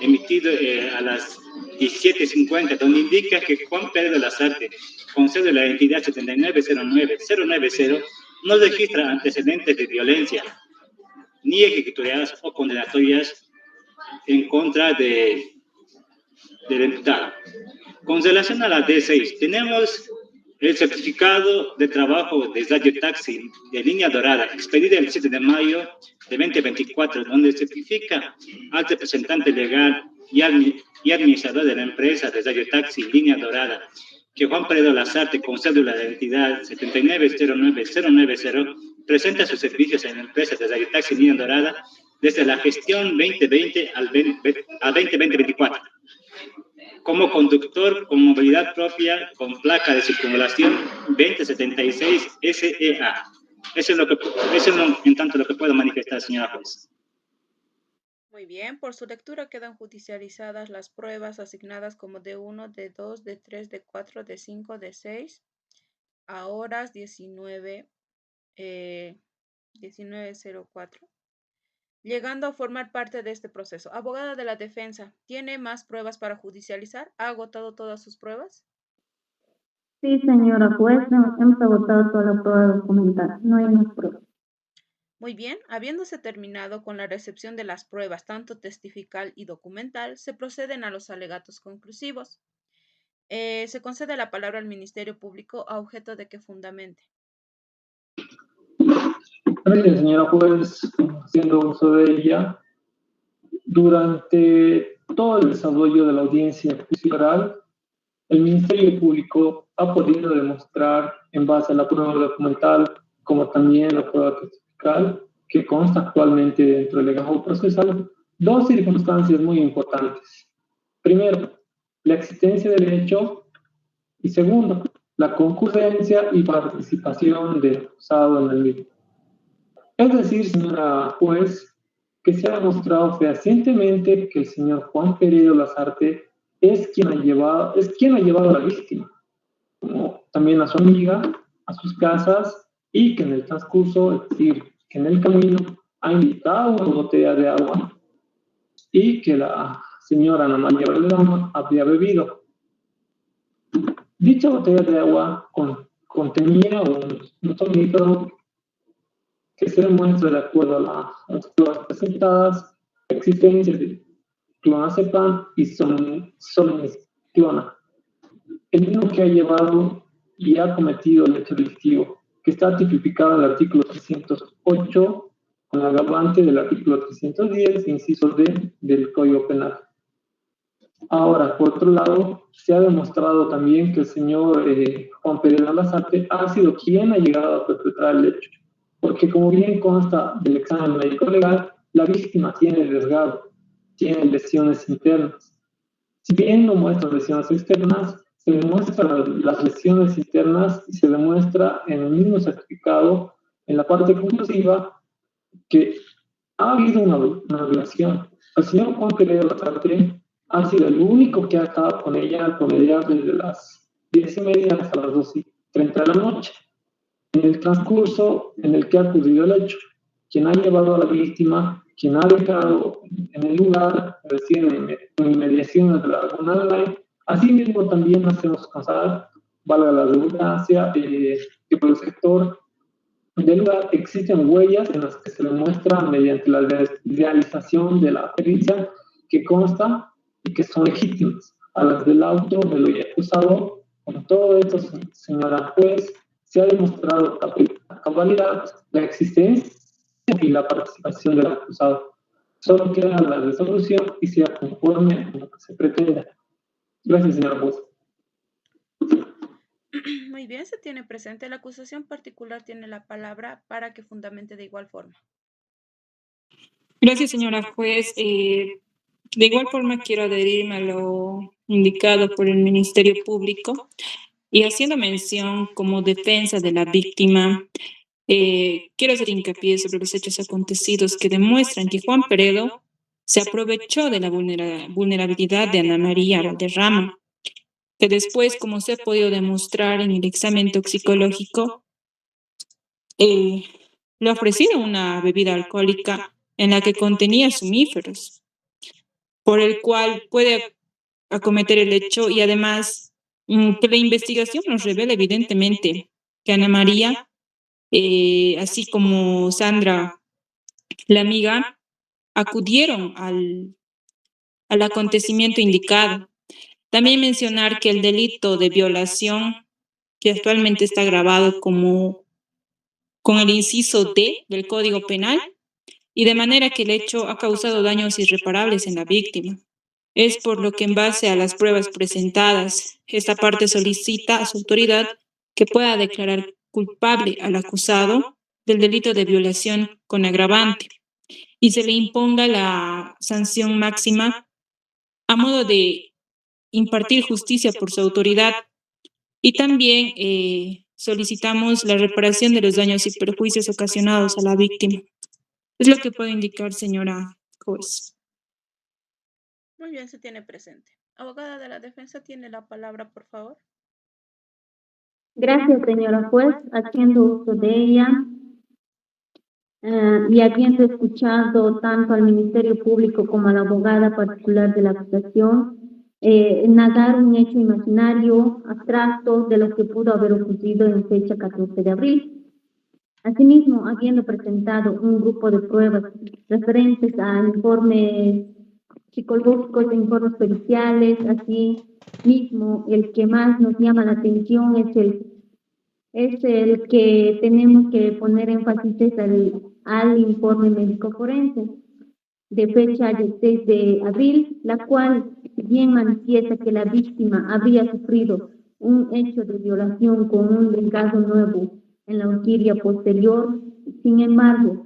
emitido a las 17:50, donde indica que Juan Pedro Lazarte, con cédula de identidad 7909090, no registra antecedentes de violencia, ni ejecutoriadas o condenatorias en contra del imputado. Con relación a la D6, tenemos el certificado de trabajo de Radio Taxi de Línea Dorada, expedido el 7 de mayo de 2024, donde certifica al representante legal y administrador de la empresa de Radio Taxi Línea Dorada, que Juan Pedro Lazarte, con cédula de identidad 7909090, presenta sus servicios en la empresa de Radio Taxi Línea Dorada desde la gestión 2020 a 2024. Como conductor con movilidad propia con placa de circunvalación 2076 SEA. Eso es en tanto lo que puedo manifestar, señora juez. Muy bien, por su lectura quedan judicializadas las pruebas asignadas como D1, D2, D3, D4, D5, D6 a horas 19:04. llegando a formar parte de este proceso. Abogada de la defensa, ¿tiene más pruebas para judicializar? ¿Ha agotado todas sus pruebas? Sí, señora juez, hemos agotado toda la prueba documental. No hay más pruebas. Muy bien, habiéndose terminado con la recepción de las pruebas, tanto testifical y documental, se proceden a los alegatos conclusivos. Se concede la palabra al Ministerio Público a objeto de que fundamente. Gracias, señora juez, haciendo uso de ella. Durante todo el desarrollo de la audiencia juicio oral, el Ministerio Público ha podido demostrar, en base a la prueba documental, como también la prueba testifical, que consta actualmente dentro del legajo procesal, dos circunstancias muy importantes. Primero, la existencia del hecho y segundo, la concurrencia y participación del acusado en el mismo. Es decir, señora juez, que se ha demostrado fehacientemente que el señor Juan Peredo Lazarte es quien ha llevado a la víctima, como también a su amiga, a sus casas, y que en el transcurso, es decir, que en el camino ha invitado una botella de agua y que la señora Ana María Valderrama había bebido. Dicha botella de agua contenía un tónico que se demuestra, de acuerdo a las pruebas presentadas, la existencia de clonazepam y solmesclona, el mismo que ha llevado y ha cometido el hecho delictivo, que está tipificado en el artículo 308 con la agravante del artículo 310, inciso D del Código Penal. Ahora, por otro lado, se ha demostrado también que el señor Juan Peredo Lazarte ha sido quien ha llegado a perpetrar el hecho, porque como bien consta del examen médico legal, la víctima tiene desgarro, tiene lesiones internas. Si bien no muestra lesiones externas, se demuestran las lesiones internas y se demuestra en el mismo certificado, en la parte conclusiva, que ha habido una violación. El señor Juan Peredo Lazarte ha sido el único que ha estado con ella desde las 10:30 hasta las 2:30 de la noche. En el transcurso en el que ha ocurrido el hecho, quien ha llevado a la víctima, quien ha dejado en el lugar, es decir, en inmediaciones de la Laguna Online, asimismo también hacemos constar, valga la redundancia, que por el sector del lugar existen huellas en las que se demuestra mediante la realización de la pericia que consta y que son legítimas a las del auto del hoy acusado. Con todo esto, señora juez, se ha demostrado a cabalidad la existencia y la participación del acusado. Solo queda la resolución y sea conforme a lo que se pretende. Gracias, señora juez. Muy bien, se tiene presente. La acusación particular tiene la palabra para que fundamente de igual forma. Gracias, señora juez. De igual forma, quiero adherirme a lo indicado por el Ministerio Público y haciendo mención como defensa de la víctima, quiero hacer hincapié sobre los hechos acontecidos que demuestran que Juan Peredo se aprovechó de la vulnerabilidad de Ana María Valderrama, que después, como se ha podido demostrar en el examen toxicológico, le ha ofrecido una bebida alcohólica en la que contenía sumíferos, por el cual puede acometer el hecho y además que la investigación nos revela evidentemente que Ana María, así como Sandra, la amiga, acudieron al acontecimiento indicado. También mencionar que el delito de violación, que actualmente está grabado como con el inciso D del Código Penal, y de manera que el hecho ha causado daños irreparables en la víctima. Es por lo que en base a las pruebas presentadas, esta parte solicita a su autoridad que pueda declarar culpable al acusado del delito de violación con agravante y se le imponga la sanción máxima a modo de impartir justicia por su autoridad. Y también solicitamos la reparación de los daños y perjuicios ocasionados a la víctima. Es lo que puedo indicar, señora juez. Muy bien, se tiene presente. Abogada de la defensa, tiene la palabra, por favor. Gracias, señora juez, haciendo uso de ella. y habiendo escuchado tanto al Ministerio Público como a la abogada particular de la acusación, negar un hecho imaginario, abstracto, de lo que pudo haber ocurrido en fecha 14 de abril. Asimismo, habiendo presentado un grupo de pruebas referentes a informes psicológicos, informes periciales, así mismo el que más nos llama la atención es el que tenemos que poner énfasis al informe médico forense de fecha del 6 de abril, la cual bien manifiesta que la víctima había sufrido un hecho de violación con un desgarro nuevo en la horquilla posterior. Sin embargo,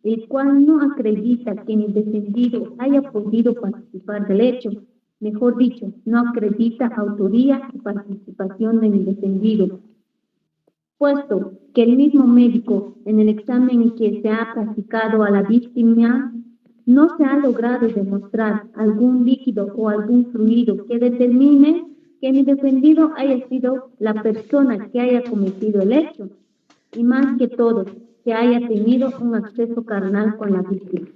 el cual no acredita que el defendido haya podido participar del hecho. Mejor dicho, no acredita autoría y participación del defendido, puesto que el mismo médico, en el examen que se ha practicado a la víctima, no se ha logrado demostrar algún líquido o algún fluido que determine que el defendido haya sido la persona que haya cometido el hecho, y más que todo, que haya tenido un acceso carnal con la víctima.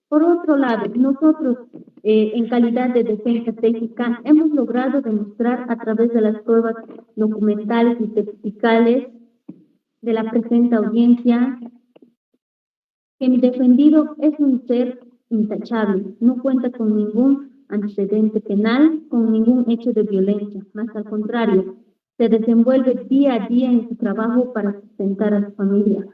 Por otro lado, nosotros, en calidad de defensa técnica, hemos logrado demostrar a través de las pruebas documentales y testimoniales de la presente audiencia que mi defendido es un ser intachable, no cuenta con ningún antecedente penal, con ningún hecho de violencia, más al contrario, se desenvuelve día a día en su trabajo para sustentar a su familia,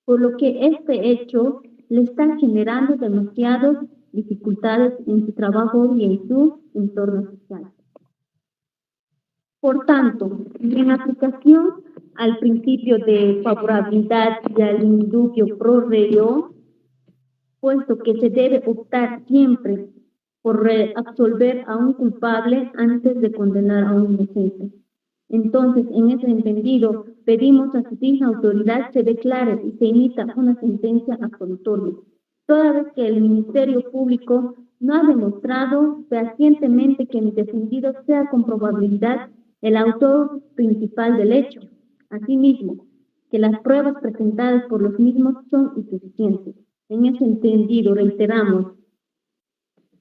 por lo que este hecho le está generando demasiadas dificultades en su trabajo y en su entorno social. Por tanto, en aplicación al principio de favorabilidad y al indubio pro reo, puesto que se debe optar siempre por absolver a un culpable antes de condenar a un inocente. Entonces, en ese entendido, pedimos a su digna autoridad se declare y se emita una sentencia absolutoria, toda vez que el Ministerio Público no ha demostrado fehacientemente que el defendido sea con probabilidad el autor principal del hecho. Asimismo, que las pruebas presentadas por los mismos son insuficientes. En ese entendido, reiteramos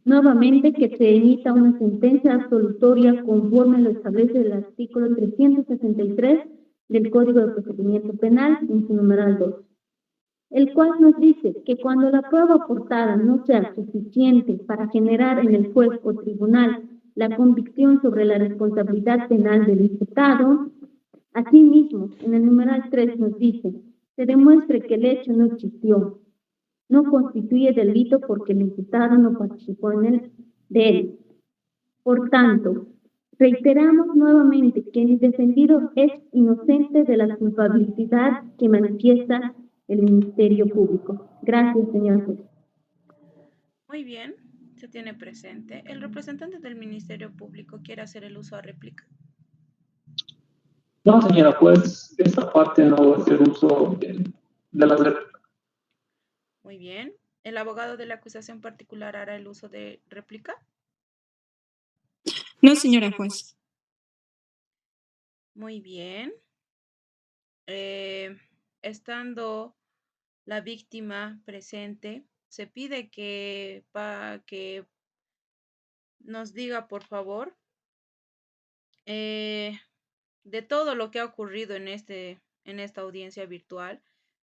nuevamente que se emita una sentencia absolutoria conforme lo establece el artículo 363 del Código de Procedimiento Penal en su numeral 2, el cual nos dice que cuando la prueba aportada no sea suficiente para generar en el juez o tribunal la convicción sobre la responsabilidad penal del imputado, asimismo, en el numeral 3 nos dice, se demuestre que el hecho no existió, no constituye delito porque el imputado no participó de él. Por tanto, reiteramos nuevamente que el defendido es inocente de la culpabilidad que manifiesta el Ministerio Público. Gracias, señor juez. Muy bien, se tiene presente. ¿El representante del Ministerio Público quiere hacer el uso a réplica? No, señora juez, esta parte no va a hacer uso de las réplicas. Muy bien. ¿El abogado de la acusación particular hará el uso de réplica? No, señora juez. Muy bien. Estando la víctima presente, se pide que nos diga, por favor, de todo lo que ha ocurrido en esta audiencia virtual.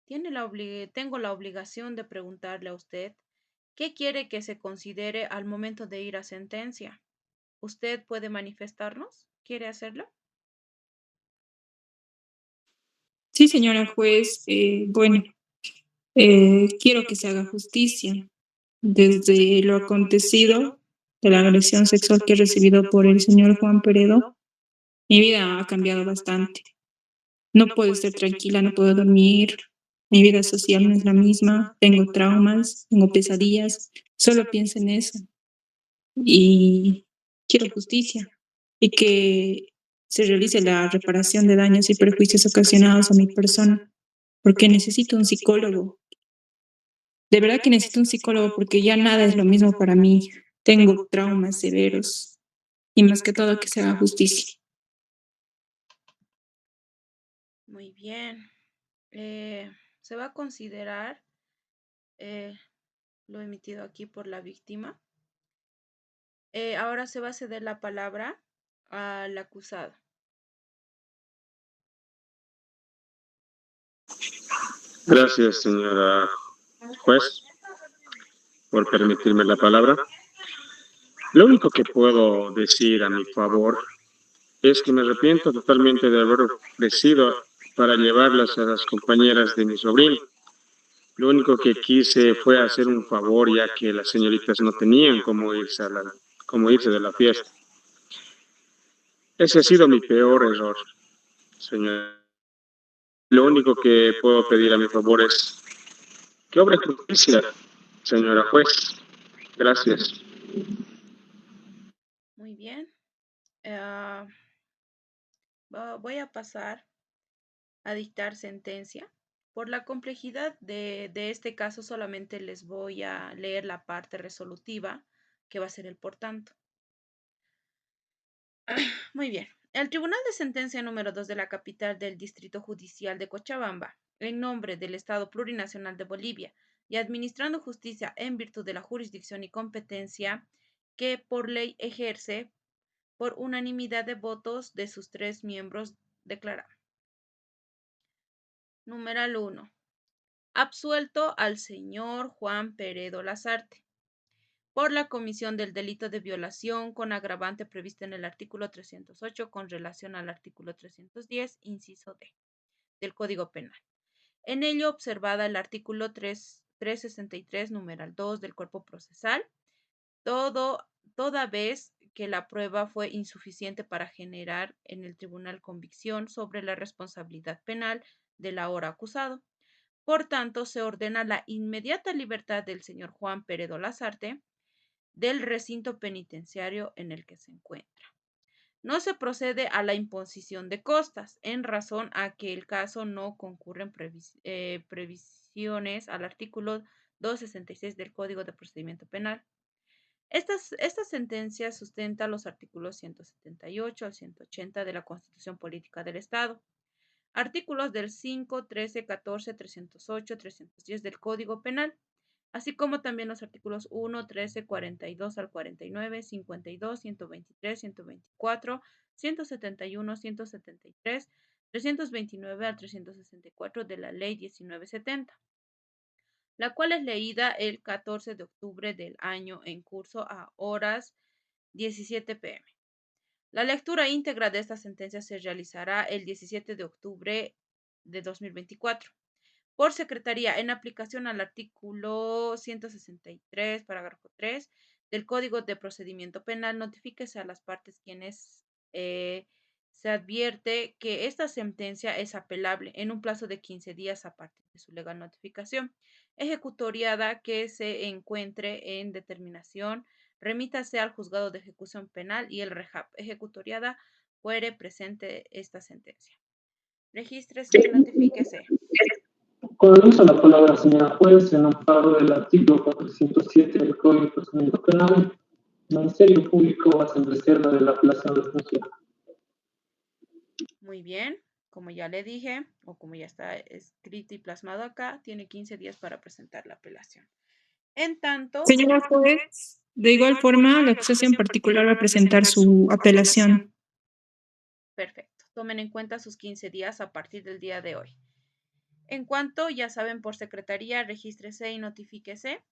Tengo la obligación de preguntarle a usted qué quiere que se considere al momento de ir a sentencia. ¿Usted puede manifestarnos? ¿Quiere hacerlo? Sí, señora juez. Bueno, quiero que se haga justicia. Desde lo acontecido de la agresión sexual que he recibido por el señor Juan Peredo, mi vida ha cambiado bastante. No puedo estar tranquila, no puedo dormir. Mi vida social no es la misma. Tengo traumas, tengo pesadillas. Solo pienso en eso. Y quiero justicia y que se realice la reparación de daños y perjuicios ocasionados a mi persona, porque necesito un psicólogo. De verdad que necesito un psicólogo porque ya nada es lo mismo para mí. Tengo traumas severos y más que todo que se haga justicia. Muy bien. se va a considerar lo emitido aquí por la víctima. Ahora se va a ceder la palabra al acusado. Gracias, señora juez, por permitirme la palabra. Lo único que puedo decir a mi favor es que me arrepiento totalmente de haber ofrecido para llevarlas a las compañeras de mi sobrino. Lo único que quise fue hacer un favor, ya que las señoritas no tenían cómo irse de la fiesta. Ese ha sido mi peor error, señor. Lo único que puedo pedir a mi favor es que obre justicia, señora juez. Gracias. Muy bien. Voy a pasar a dictar sentencia. Por la complejidad de este caso, solamente les voy a leer la parte resolutiva, que va a ser el por tanto. Muy bien. El Tribunal de Sentencia número 2 de la capital del Distrito Judicial de Cochabamba, en nombre del Estado Plurinacional de Bolivia y administrando justicia en virtud de la jurisdicción y competencia que por ley ejerce, por unanimidad de votos de sus 3 miembros, declara. Numeral 1. Absuelto al señor Juan Peredo Lazarte por la comisión del delito de violación con agravante prevista en el artículo 308 con relación al artículo 310, inciso D, del Código Penal. En ello observada el artículo 363, numeral 2 del Cuerpo Procesal, toda vez que la prueba fue insuficiente para generar en el tribunal convicción sobre la responsabilidad penal del ahora acusado. Por tanto, se ordena la inmediata libertad del señor Juan Peredo Lazarte del recinto penitenciario en el que se encuentra. No se procede a la imposición de costas, en razón a que el caso no concurre en previsiones al artículo 266 del Código de Procedimiento Penal. Esta sentencia sustenta los artículos 178 al 180 de la Constitución Política del Estado, artículos del 5, 13, 14, 308, 310 del Código Penal, así como también los artículos 1, 13, 42 al 49, 52, 123, 124, 171, 173, 329 al 364 de la Ley 1970, la cual es leída el 14 de octubre del año en curso a horas 17 p.m. La lectura íntegra de esta sentencia se realizará el 17 de octubre de 2024 por Secretaría en aplicación al artículo 163, parágrafo 3 del Código de Procedimiento Penal. Notifíquese a las partes quienes se advierte que esta sentencia es apelable en un plazo de 15 días a partir de su legal notificación. Ejecutoriada que se encuentre en determinación, remítase al juzgado de ejecución penal y el REJAP. Ejecutoriada fuere presente esta sentencia. Regístrese y notifíquese. Con el uso de la palabra, señora juez, en amparo del artículo 407 del Código de Procedimiento Penal, el Ministerio Público hace reserva de la apelación de función. Muy bien, como ya le dije, o como ya está escrito y plasmado acá, tiene 15 días para presentar la apelación. En tanto, Señora juez, de igual forma, la acusación particular va a presentar su apelación. perfecto, tomen en cuenta sus 15 días a partir del día de hoy. En cuanto, ya saben, por secretaría, regístrese y notifíquese.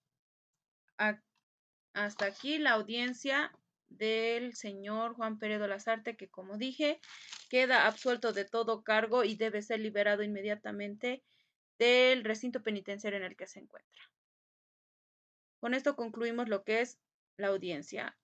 Hasta aquí la audiencia del señor Juan Peredo Lazarte, que como dije, queda absuelto de todo cargo y debe ser liberado inmediatamente del recinto penitenciario en el que se encuentra. Con esto concluimos lo que es la audiencia.